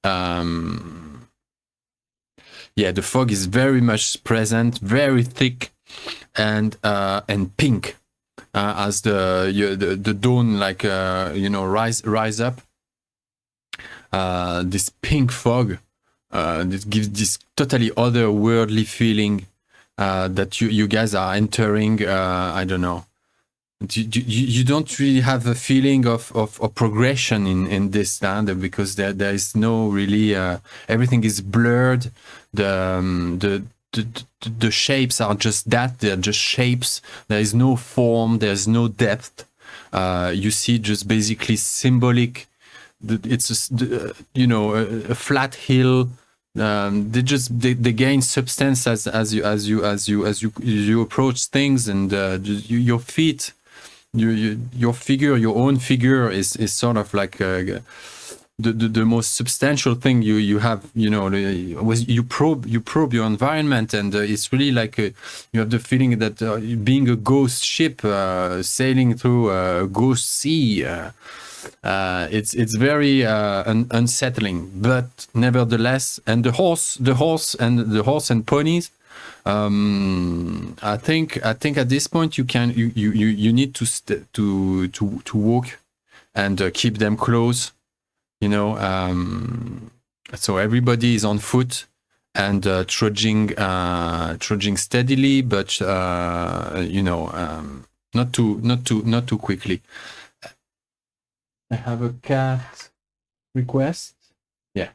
B: The fog is very much present, very thick, and pink as the dawn rise up. This pink fog, this gives this totally otherworldly feeling that you guys are entering. I don't know. You don't really have a feeling of progression in this land, because there is no really everything is blurred. The shapes are just that, they're just shapes. There is no form, there's no depth. You see just basically symbolic. It's just a flat hill. They gain substance as you approach things, and your feet. Your figure, your own figure is sort of like the most substantial thing you have, was you probe your environment, and it's really like you have the feeling that being a ghost ship sailing through a ghost sea, it's very unsettling, but nevertheless. And the horse and ponies, I think at this point you need to walk and keep them close, so everybody is on foot and trudging steadily, but not too quickly. I have a cat request. Yeah,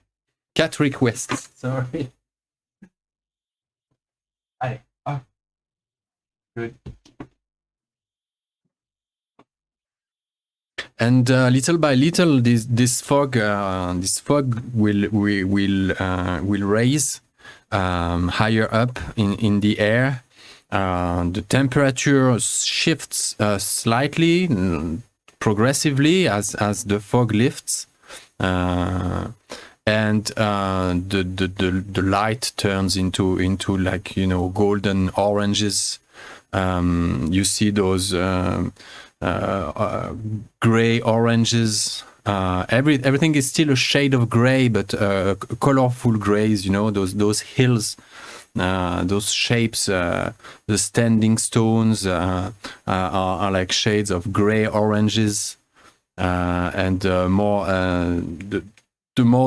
B: cat request. Sorry. Hi. Oh. Good. And little by little, this fog will raise higher up in the air. The temperature shifts slightly, progressively as the fog lifts, and the light turns into like golden oranges. You see those gray oranges. Everything is still a shade of gray, but colorful grays. Those hills, those shapes, the standing stones are like shades of gray oranges, and the more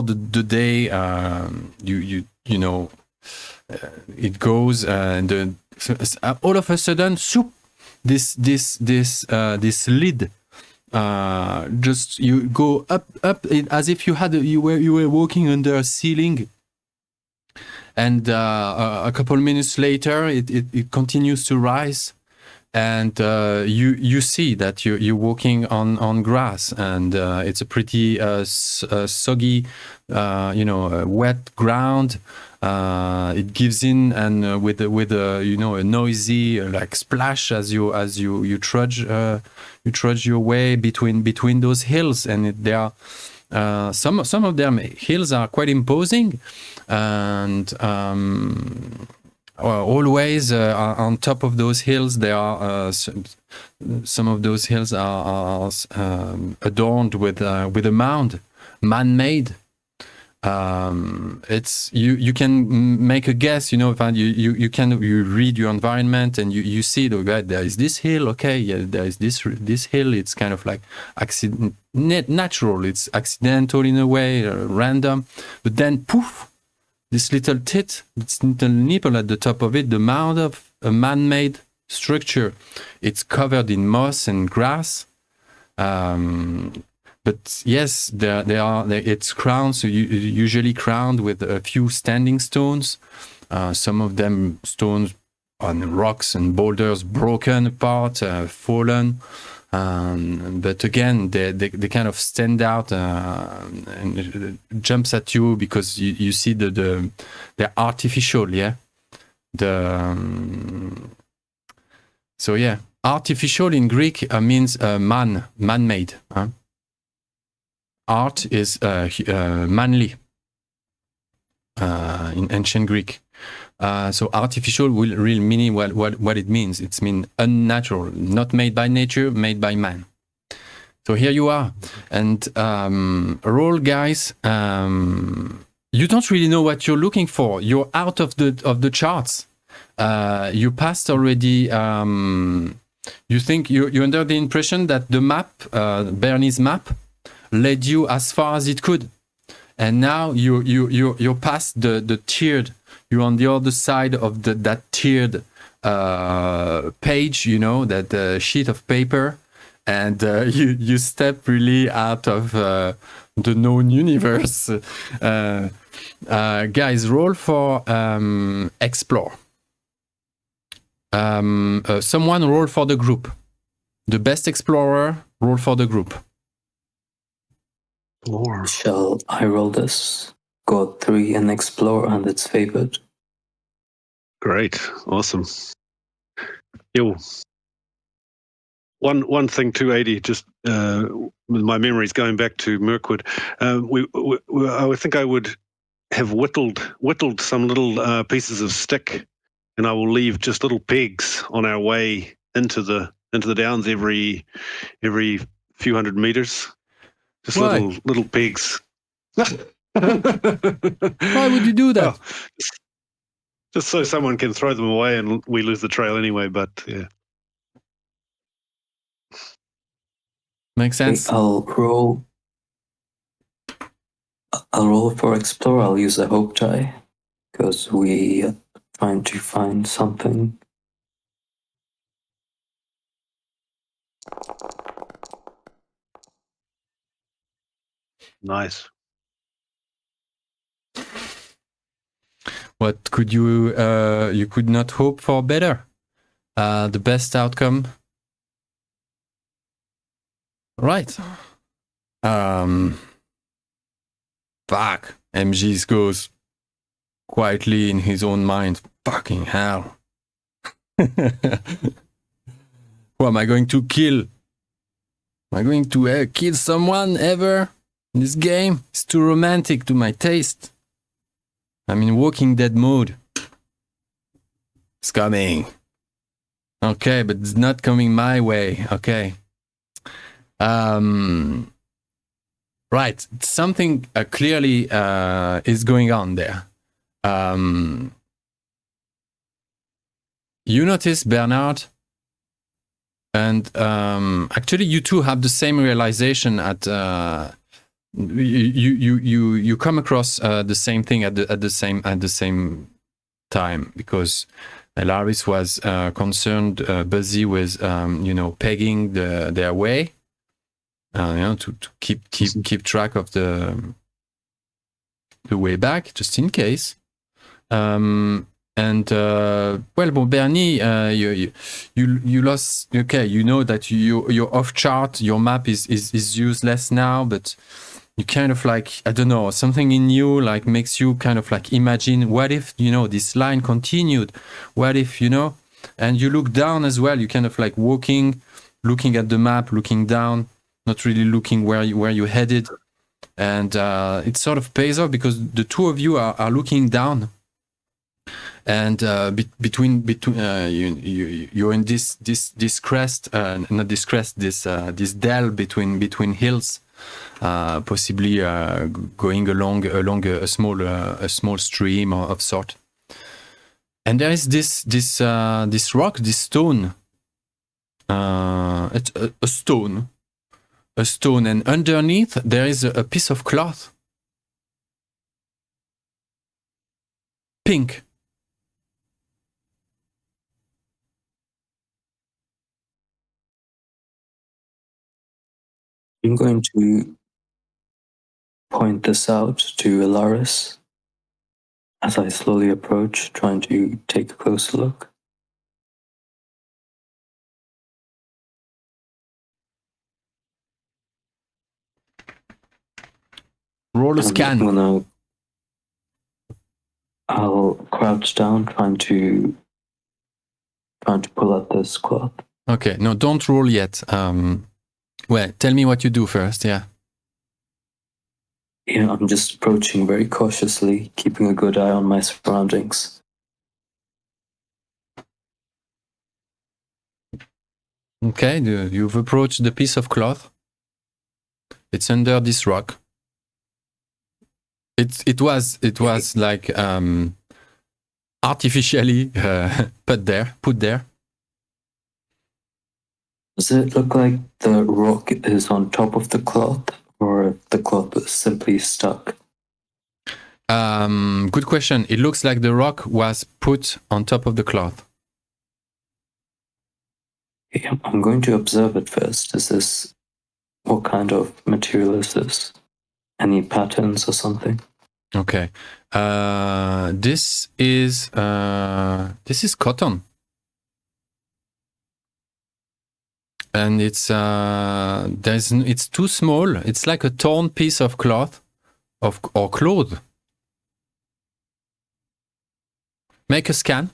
B: the day it goes, and all of a sudden, soup. This lid, just you go up as if you were walking under a ceiling, and a couple minutes later it continues to rise, and you see that you're walking on grass, and it's a pretty soggy, wet ground. It gives in, and with a a noisy like splash as you trudge your way between those hills, and there are some of them hills are quite imposing, and always on top of those hills there are some of those hills are adorned with a mound, man-made. It's you can make a guess, if you read your environment, and you see there is this hill, okay, yeah, there is this hill. It's kind of like natural, it's accidental in a way, random, but then poof, this little nipple at the top of it, the mound of a man-made structure. It's covered in moss and grass. But yes, it's crowned, so usually crowned with a few standing stones. Some of them stones on rocks and boulders, broken apart, fallen. But again, they kind of stand out, and it jumps at you because you see they're artificial, yeah. So yeah, artificial in Greek means man-made. Huh? Art is manly in ancient Greek. So artificial will really mean what it means. It's mean unnatural, not made by nature, made by man. So here you are, and roll, guys. You don't really know what you're looking for. You're out of the charts. You passed already. You think you're under the impression that the map, Bernie's map, led you as far as it could, and now you're past the tiered. You're on the other side of that tiered page, that sheet of paper, and you step really out of the known universe. Guys, roll for explore. Someone roll for the group. The best explorer roll for the group.
C: Shall I roll this? Got 3 and explore, and it's favored.
A: Great, awesome. Yo. One thing, 280. Just my memories going back to Mirkwood. I think I would have whittled some little pieces of stick, and I will leave just little pegs on our way into the downs every few hundred meters. Just
B: Why?
A: little pegs.
B: Why would you do that?
A: Well, just so someone can throw them away and we lose the trail anyway. But yeah.
B: Makes sense.
C: I'll roll for explore. I'll use a hope die because we are trying to find something.
A: Nice.
B: What could you could not hope for better? The best outcome. Right. Fuck. MG goes quietly in his own mind. Fucking hell. Who am I going to kill? Am I going to kill someone ever in this game? It's too romantic to my taste. I'm in Walking Dead mode. It's coming. Okay, but it's not coming my way. Okay. Right. Something clearly is going on there. You notice, Bernard, and actually you two have the same realization at you come across the same thing at the same time, because Elaris was concerned, busy with pegging their way, to keep track of the way back, just in case. Bernie, you lost. Okay, you know that you're off chart. Your map is useless now, but you kind of like, I don't know, something in you like makes you kind of like imagine, what if this line continued? What if And you look down as well. You kind of like walking, looking at the map, looking down, not really looking where you headed, and it sort of pays off because the two of you are looking down. And between you're in this crest, not this crest, this dell between hills, possibly going along a small stream of sort. And there is this rock, this stone, it's a stone, and underneath there is a piece of cloth, pink.
C: I'm going to point this out to Elaris as I slowly approach, trying to take a closer look.
B: Roll a scan.
C: I'll crouch down, trying to pull out this cloth.
B: Okay, no, don't roll yet. Well, tell me what you do first. Yeah.
C: Yeah, I'm just approaching very cautiously, keeping a good eye on my surroundings.
B: Okay, you've approached the piece of cloth. It's under this rock. It was like artificially put there.
C: Does it look like the rock is on top of the cloth, or the cloth is simply stuck?
B: Good question. It looks like the rock was put on top of the cloth.
C: Yeah, I'm going to observe it first. What kind of material is this? Any patterns or something?
B: Okay. This is cotton. And it's too small. It's like a torn piece of cloth or cloth. Make a scan,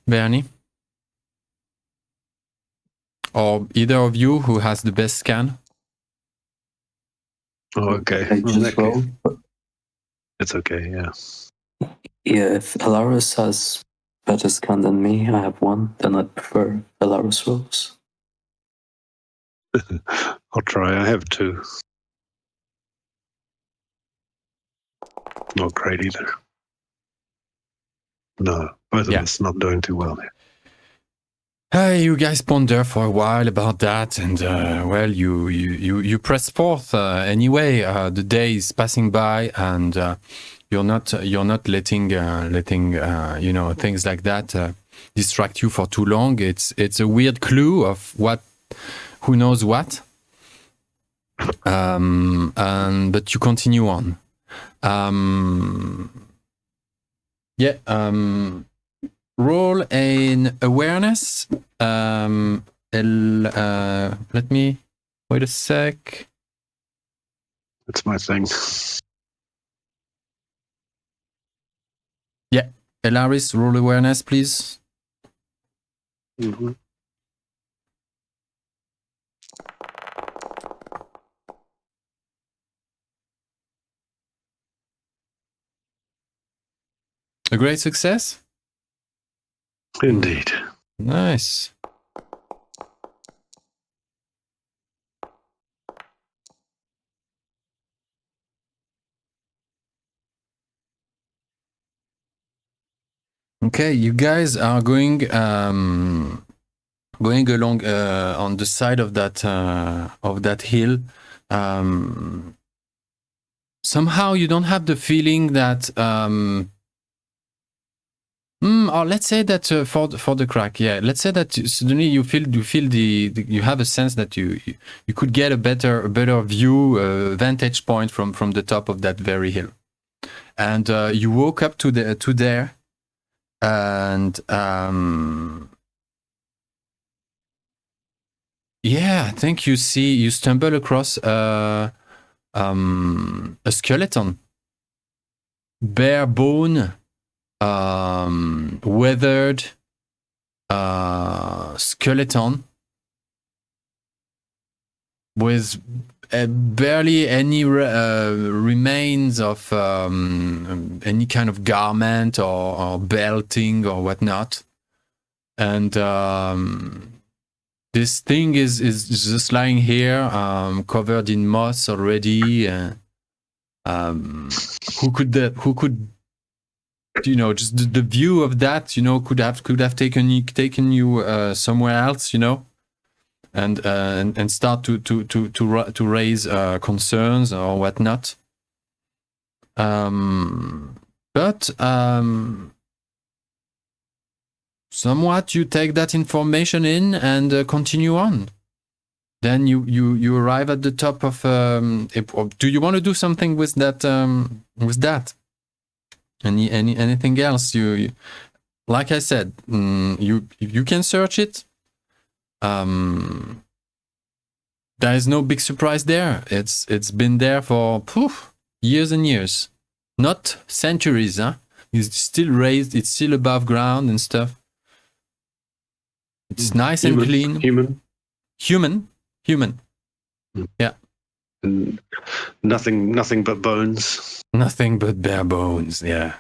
B: Bernie. or either of you who has the best scan.
A: Oh, okay.
C: I just roll.
A: It's okay, yeah.
C: Yeah, if Elaris has better scan than me, I have one, then I'd prefer Elaris rolls.
A: I'll try. I have 2. Not great either. No, both of us not doing too well.
B: You guys ponder for a while about that, and well, you press forth anyway. The day is passing by, and you're not letting things like that distract you for too long. It's a weird clue of who knows what, but you continue on. Roll an awareness. Let me wait a sec.
A: That's my thing.
B: Yeah, Elaris, roll awareness, please.
A: Mm-hmm.
B: A great success.
A: Indeed.
B: Nice. Okay, you guys are going along on the side of that hill. Somehow you don't have the feeling that. Or let's say that for the crack, yeah. Let's say that suddenly you feel you have a sense that you could get a better view, vantage point from the top of that very hill, and you woke up to there, and yeah, I think you stumble across a skeleton, bare bone. Weathered skeleton with barely any remains of any kind of garment or belting or whatnot, and this thing is just lying here, covered in moss already. Who could just the view of that, could have taken you somewhere else, and start to raise concerns or whatnot. But somewhat you take that information in and continue on. Then you arrive at the top of. Do you want to do something with that? Anything else? You like I said, you can search it. There is no big surprise there. It's been there for years and years, not centuries. It's still raised. It's still above ground and stuff. It's nice and clean. Human. Yeah.
A: And nothing but bones.
B: Nothing but bare bones. Yeah.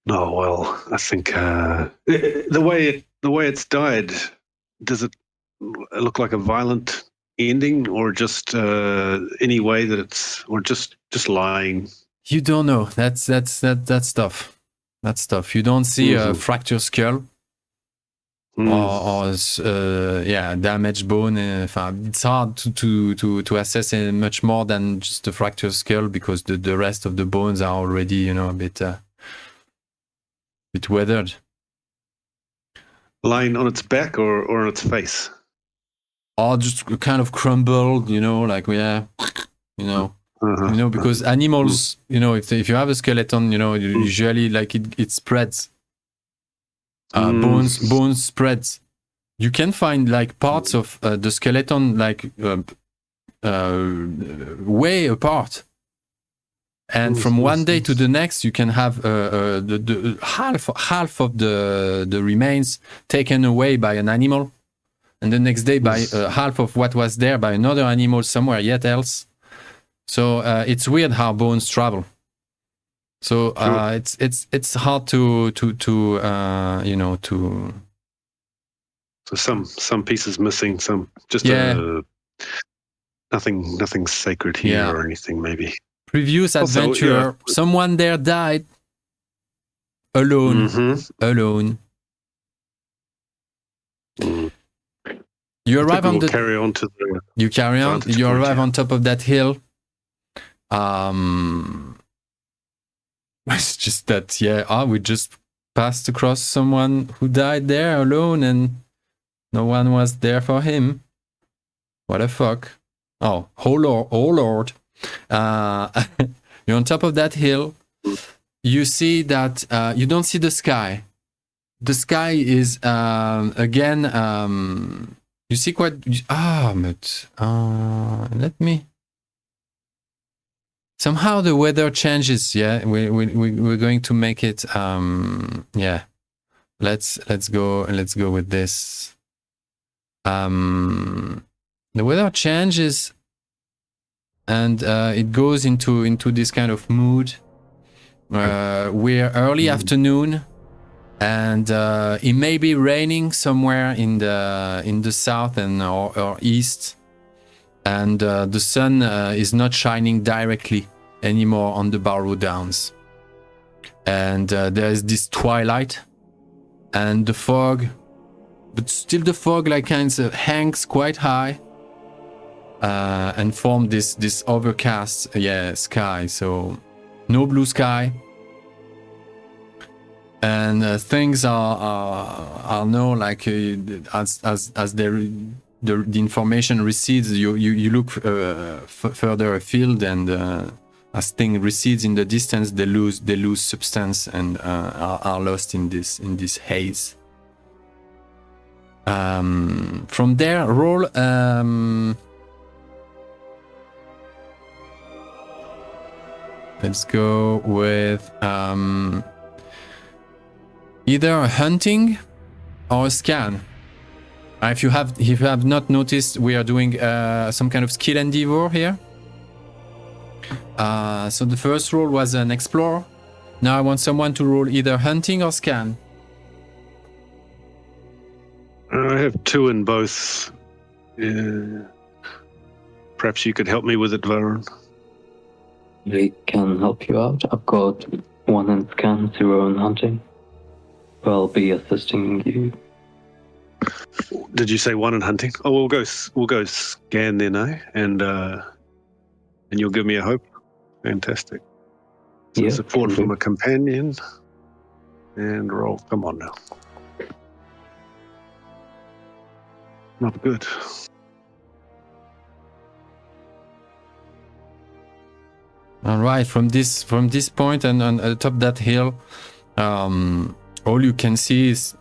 A: Oh well, I think the way it's died, does it look like a violent ending, or just any way that it's, or just lying?
B: You don't know. That's stuff. That stuff. You don't see a fractured skull. Or damaged bone. It's hard to assess much more than just a fractured skull, because the rest of the bones are already a bit weathered.
A: Lying on its back or on its face?
B: Or just kind of crumbled, because animals, if you have a skeleton, usually like it spreads. Bones spreads. You can find like parts of the skeleton like way apart, And from one day to the next, you can have the half of the remains taken away by an animal, and the next day by half of what was there by another animal somewhere yet else. So it's weird how bones travel. So it's hard to you know, to.
A: So some pieces missing, some just nothing sacred here or anything maybe.
B: Previous adventurer, someone there died. Alone. Alone. You arrive on the.
A: Carry on to the.
B: You carry on. You arrive on top of that hill. It's just that we just passed across someone who died there alone, and no one was there for him. What the fuck? Oh Lord. You're on top of that hill. You see that you don't see the sky. The sky is again. You see quite. Let me. Somehow the weather changes. Yeah, we're going to make it. Yeah, let's go with this. The weather changes. And it goes into this kind of mood. We're early afternoon, and it may be raining somewhere in the south and or east, and the sun is not shining directly anymore on the Barrow-downs, and there is this twilight and the fog, but still the fog like kind of hangs quite high. And form this overcast sky, so no blue sky, and things are now like as the information recedes, you look further afield, and as things recedes in the distance, they lose substance and are lost in this haze. From there, roll. Let's go with either a hunting or a scan. If you have not noticed, we are doing some kind of skill endeavor here. So the first roll was an explorer. Now I want someone to roll either hunting or scan.
A: I have 2 in both. Perhaps you could help me with it, Varun.
C: I can help you out. I've got 1 in scan, 0 in hunting. I'll be assisting you.
A: Did you say 1 in hunting? Oh, we'll go scan then, eh? And you'll give me a hope. Fantastic. So support from a companion and roll. Come on now. Not good.
B: All right, from this point and on top of that hill, all you can see is,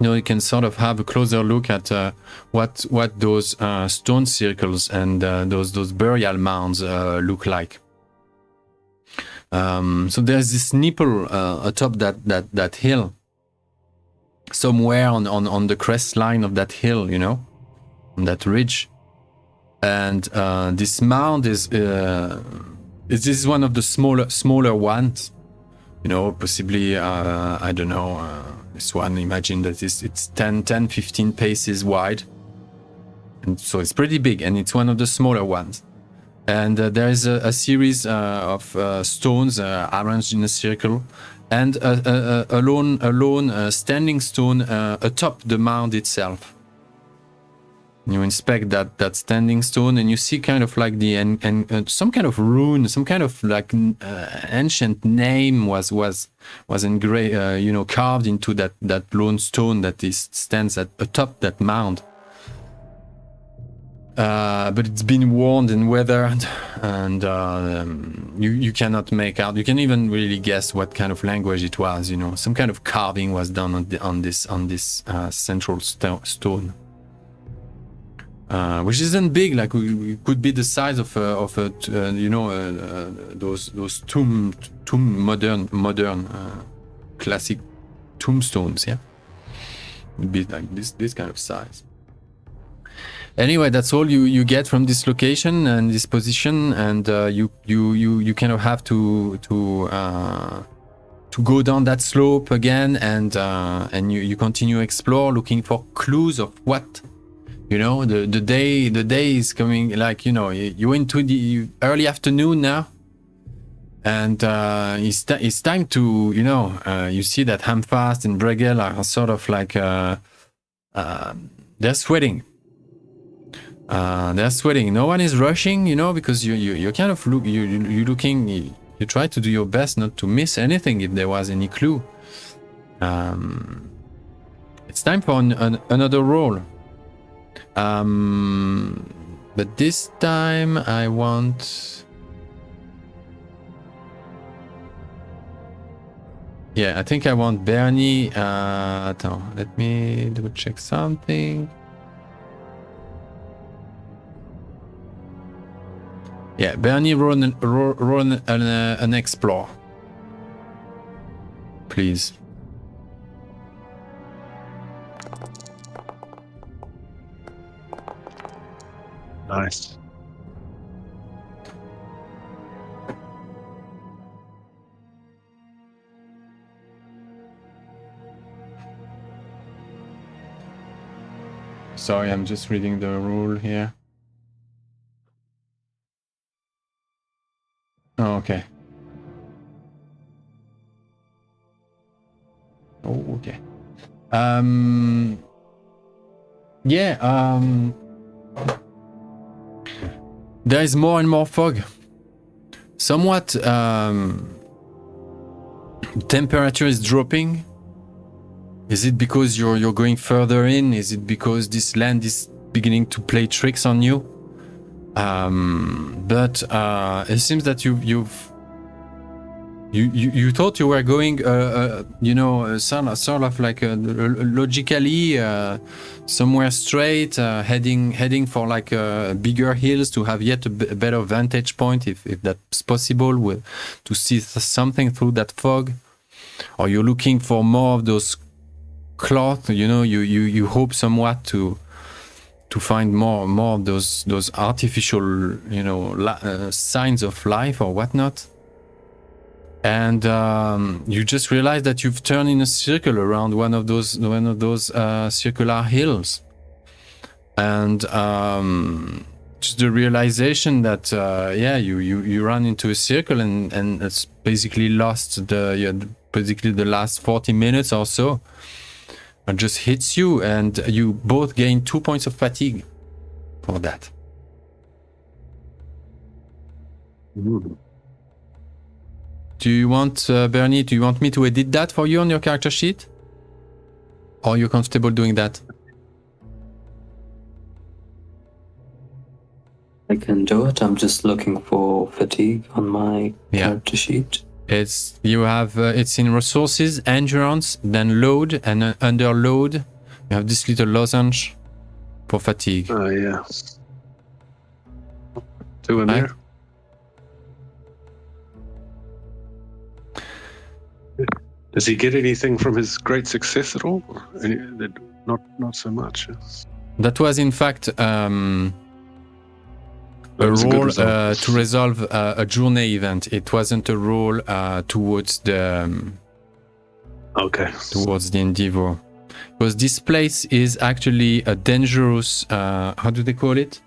B: you can sort of have a closer look at what those stone circles and those burial mounds look like. So there's this nipple atop that hill, somewhere on the crest line of that hill, on that ridge, and this mound is. This is one of the smaller ones, possibly, I don't know, this one, imagine that it's 10, 15 paces wide. And so it's pretty big, and it's one of the smaller ones. And there is a series of stones arranged in a circle, and a lone standing stone atop the mound itself. You inspect that standing stone, and you see kind of like some kind of rune, some kind of like ancient name was engraved, carved into that lone stone that stands atop that mound. But it's been worn and weathered, and you cannot make out. You can even really guess what kind of language it was. Some kind of carving was done on this central stone. which isn't big. Like it could be the size of those tomb modern classic tombstones. Yeah, it'd be like this kind of size. Anyway, that's all you get from this location and this position, and you kind of have to go down that slope again, and you continue explore, looking for clues of what, the day is coming. Like you're into the early afternoon now, and it's time to you see that Hamfast and Bregel are sort of like they're sweating. They're sweating. No one is rushing, because you're kind of you're looking. You try to do your best not to miss anything if there was any clue. It's time for another roll. But this time I want. Yeah, I think I want Bernie. Let me double check something. Yeah, Bernie, roll an explore, please.
A: Nice.
B: Sorry, I'm just reading the rule here. Oh, okay. Oh, okay. Yeah, there is more and more fog. Somewhat, temperature is dropping. Is it because you're going further in? Is it because this land is beginning to play tricks on you? But it seems that you thought you were going, sort of like logically somewhere straight, heading for like bigger hills to have yet a better vantage point, if that's possible, to see something through that fog, or you're looking for more of those cloth. You hope somewhat to find more of those artificial signs of life or whatnot, and you just realize that you've turned in a circle around one of those circular hills, and just the realization that you run into a circle and it's basically lost basically the last 40 minutes or so. It just hits you, and you both gain 2 points of fatigue for that.
A: Ooh.
B: Do you want, Bernie, do you want me to edit that for you on your character sheet? Or are you comfortable doing that?
C: I can do it. I'm just looking for fatigue on my character sheet.
B: It's it's in resources, endurance, then load, and under load you have this little lozenge for fatigue.
A: Oh yeah. 2 in there. Does he get anything from his great success at all? Not so much.
B: That was in fact a roll to resolve a journey event. It wasn't a roll towards the towards the endeavor, because this place is actually a dangerous. How do they call it?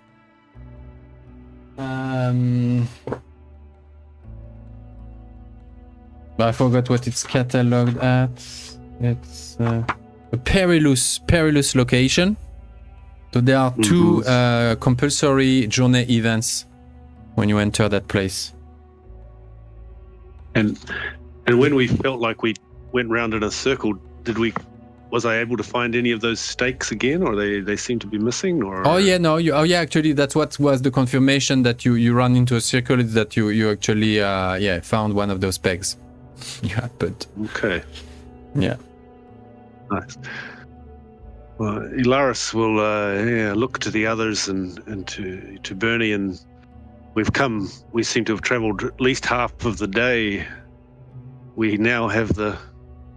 B: I forgot what it's catalogued at. It's a perilous location. So there are 2 compulsory journey events when you enter that place.
A: And when we felt like we went round in a circle, was I able to find any of those stakes again, or they seem to be missing? Or
B: actually that's what was the confirmation that you run into a circle, is that you actually found one of those pegs. Yeah, but
A: okay.
B: Yeah.
A: Nice. Well, Elaris will look to the others and to Bernie, and we seem to have traveled at least half of the day. We now have the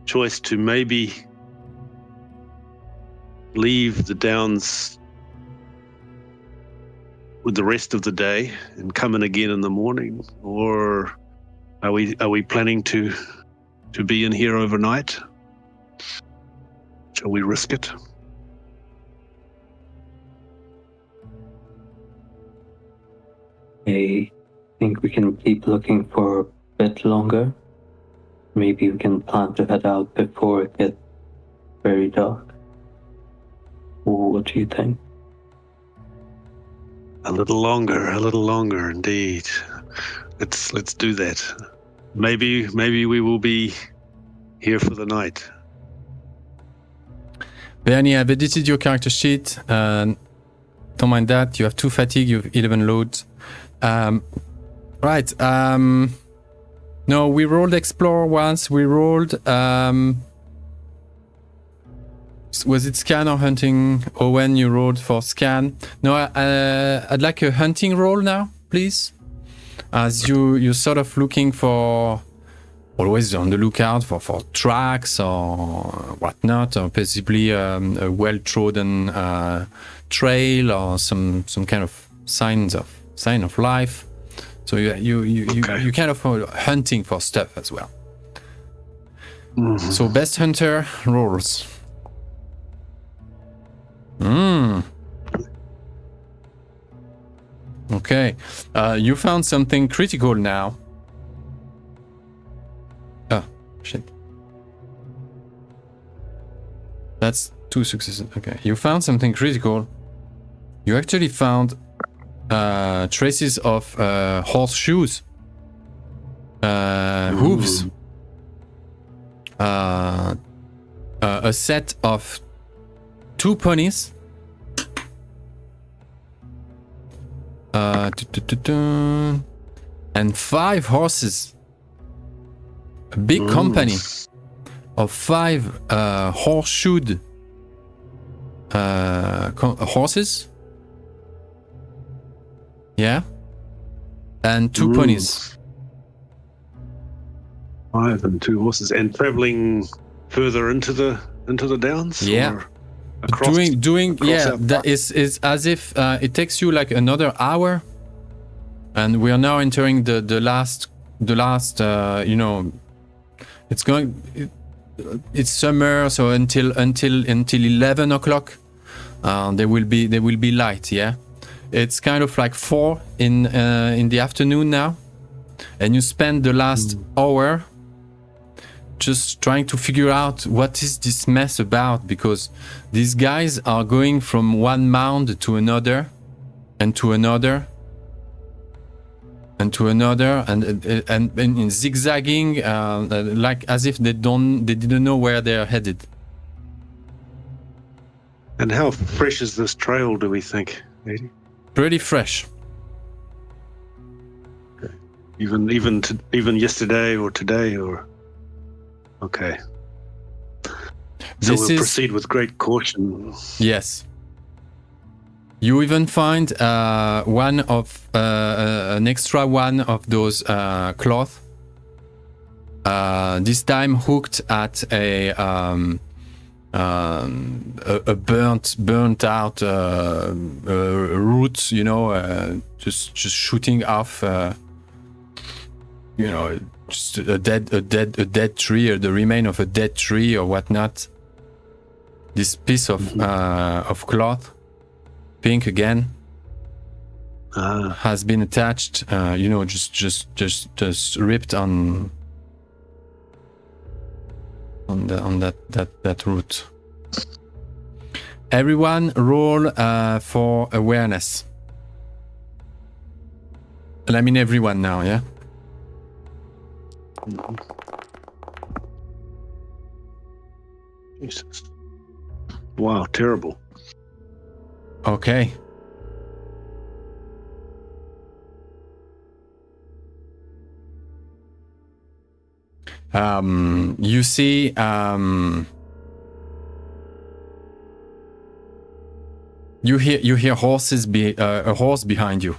A: choice to maybe leave the Downs with the rest of the day and come in again in the morning, or are we planning to be in here overnight? Shall we risk it?
C: I think we can keep looking for a bit longer. Maybe we can plan to head out before it gets very dark. What do you think?
A: A little longer indeed. Let's do that. Maybe we will be here for the night.
B: Bernie, I've edited your character sheet. Don't mind that. You have 2 fatigue, you have 11 loads. Right. No, we rolled explore once. We rolled. Was it scan or hunting? Owen, you rolled for scan. No, I'd like a hunting roll now, please. As you're sort of looking for, always on the lookout for tracks or whatnot, or possibly a well-trodden trail or some kind of sign of life. So you kind of hunting for stuff as well. Mm-hmm. So best hunter rolls. Okay. You found something critical now. Oh, shit. That's 2 successes. Okay. You found something critical. You actually found traces of horseshoes, hooves, a set of 2 ponies, and 5 horses. A big company of 5 horseshoed horses. Yeah, and 2 ponies.
A: 5 and 2 horses, and traveling further into the Downs.
B: Yeah, doing yeah. That is as if it takes you like another hour, and we are now entering the last. It's going. It's summer, so until 11 o'clock, there will be light. Yeah. It's kind of like 4 in the afternoon now, and you spend the last hour just trying to figure out what is this mess about, because these guys are going from one mound to another, and to another, and to another, and zigzagging, like as if they didn't know where they're headed.
A: And how fresh is this trail, do we think, Eddie?
B: Pretty fresh.
A: Even yesterday or today, or okay. So we'll proceed with great caution.
B: Yes. You even find an extra one of those cloth. This time hooked at a burnt out root, just shooting off, just a dead tree, or the remain of a dead tree or whatnot. This piece of cloth, pink again, has been attached. Just ripped on that route. Everyone roll for awareness. And I mean everyone now, yeah?
A: Jesus. Wow, terrible.
B: Okay. You see You hear horses a horse behind you.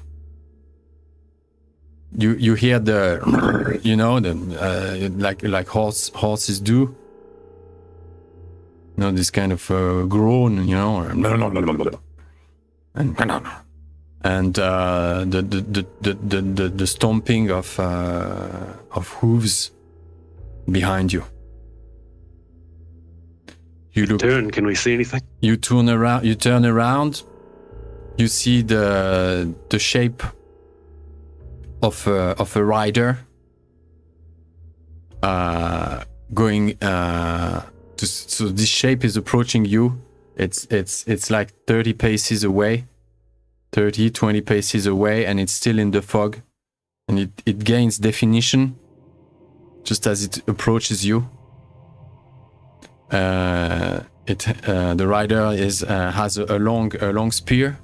B: You hear the like horses do. This kind of groan, and the stomping of hooves behind you. You look.
A: Can we see anything?
B: You turn around. You see the shape of a rider going. So this shape is approaching you. It's like 30 paces away, 20 paces away, and it's still in the fog, and it gains definition just as it approaches you. The rider has a long spear,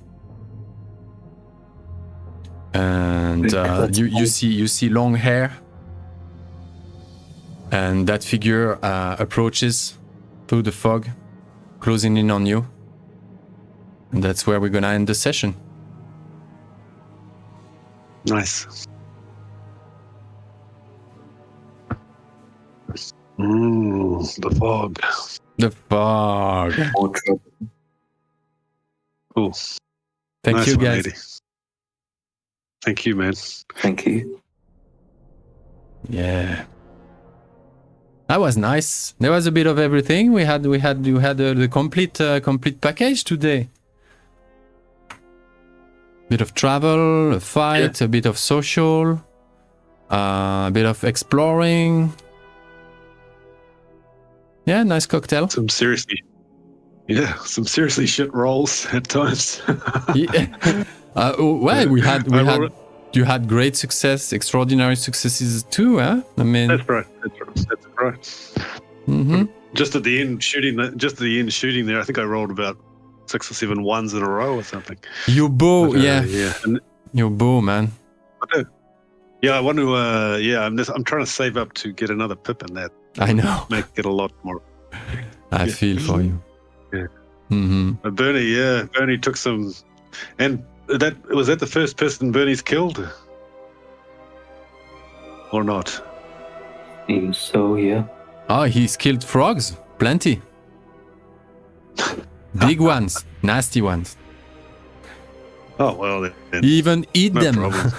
B: and you see long hair, and that figure approaches through the fog, closing in on you, and that's where we're gonna end the session.
A: Nice. The fog.
B: The fog.
A: Cool.
B: Thank
A: nice
B: you,
A: one,
B: guys.
A: lady. Thank you, man.
C: Thank you.
B: Yeah. That was nice. There was a bit of everything. You had the complete package today. Bit of travel, a fight, a bit of social, a bit of exploring. Yeah, nice cocktail.
A: Some seriously shit rolls at times.
B: Yeah. You had great success, extraordinary successes too, huh? I mean,
A: That's right.
B: Mm-hmm.
A: Just at the end shooting there, I think I rolled about 6 or 7 ones in a row or something.
B: Your bow,
A: But,
B: yeah.
A: And,
B: Your bow, man.
A: yeah, I want to. I'm trying to save up to get another pip in that.
B: I know.
A: Make it a lot more.
B: I feel for you.
A: Yeah.
B: Mm-hmm.
A: Bernie took some, and was that the first person Bernie's killed, or not?
C: Seems so, yeah.
B: Oh, he's killed frogs, plenty. Big ones, nasty ones.
A: Oh well, then,
B: He even eat
A: no
B: them.
A: problem.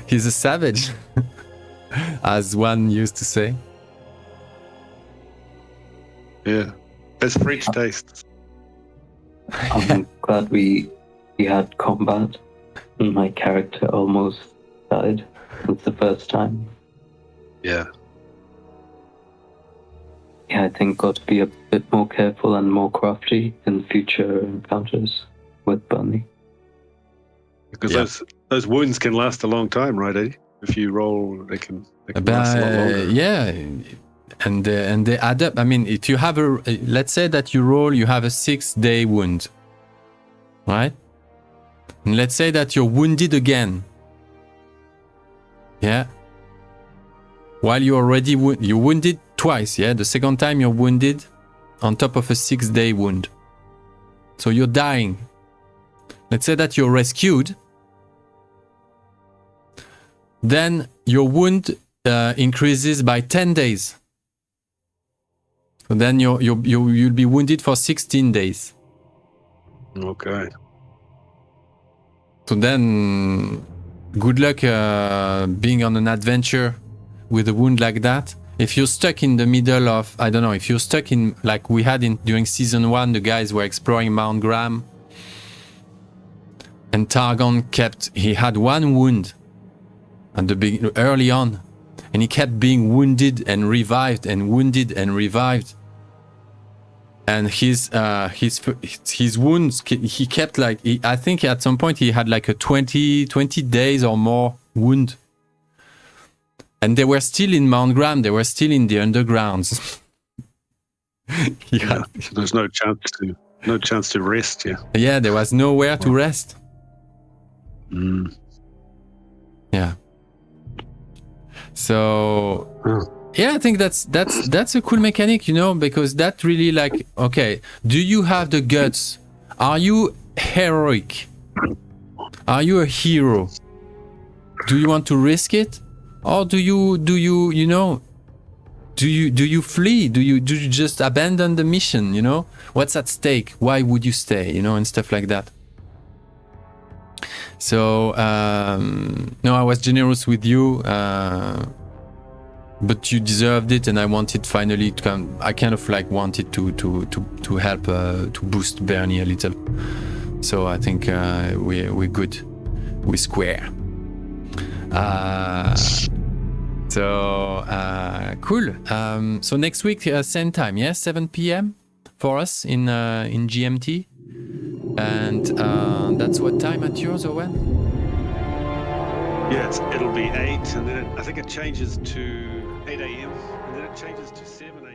B: He's a savage, as one used to say.
A: Yeah, that's French taste.
C: I'm glad we had combat, and my character almost died. It's the first time.
A: Yeah.
C: Yeah, I think got to be a bit more careful and more crafty in future encounters with Bernie.
A: Because those wounds can last a long time, right, Eddie? If you roll, they can last a lot longer.
B: Yeah, and they add up. I mean, if you have let's say that you have a 6-day wound, right? And let's say that you're wounded again. Yeah. While you already you're wounded twice, yeah? The second time you're wounded on top of a 6-day wound. So you're dying. Let's say that you're rescued. Then your wound increases by 10 days. So then you'll be wounded for 16 days.
A: Okay.
B: So then, good luck being on an adventure with a wound like that. If you're stuck in the middle of, I don't know, if you're stuck in, like we had during season 1, the guys were exploring Mount Graham, and Targon he had one wound at the early on, and he kept being wounded and revived and wounded and revived. And his wounds, he kept like, I think at some point he had like a 20 days or more wound. And they were still in Mount Graham, they were still in the undergrounds.
A: Yeah. There's no chance to rest, yeah.
B: Yeah, there was nowhere to rest.
A: Mm.
B: Yeah. So Yeah, I think that's a cool mechanic, you know, because that really like, okay, do you have the guts? Are you heroic? Are you a hero? Do you want to risk it, or do you you know? Do you flee? Do you just abandon the mission? You know, what's at stake? Why would you stay? You know, and stuff like that. So no, I was generous with you, but you deserved it, and I wanted finally to come. I kind of like wanted to help to boost Bernie a little. So I think we're good. We're square. So cool. So next week, same time, yeah, 7 p.m. for us in GMT, and that's what time at yours, or when?
A: Yeah, it'll be 8, and then I think it changes to 8 a.m. and then it changes to 7.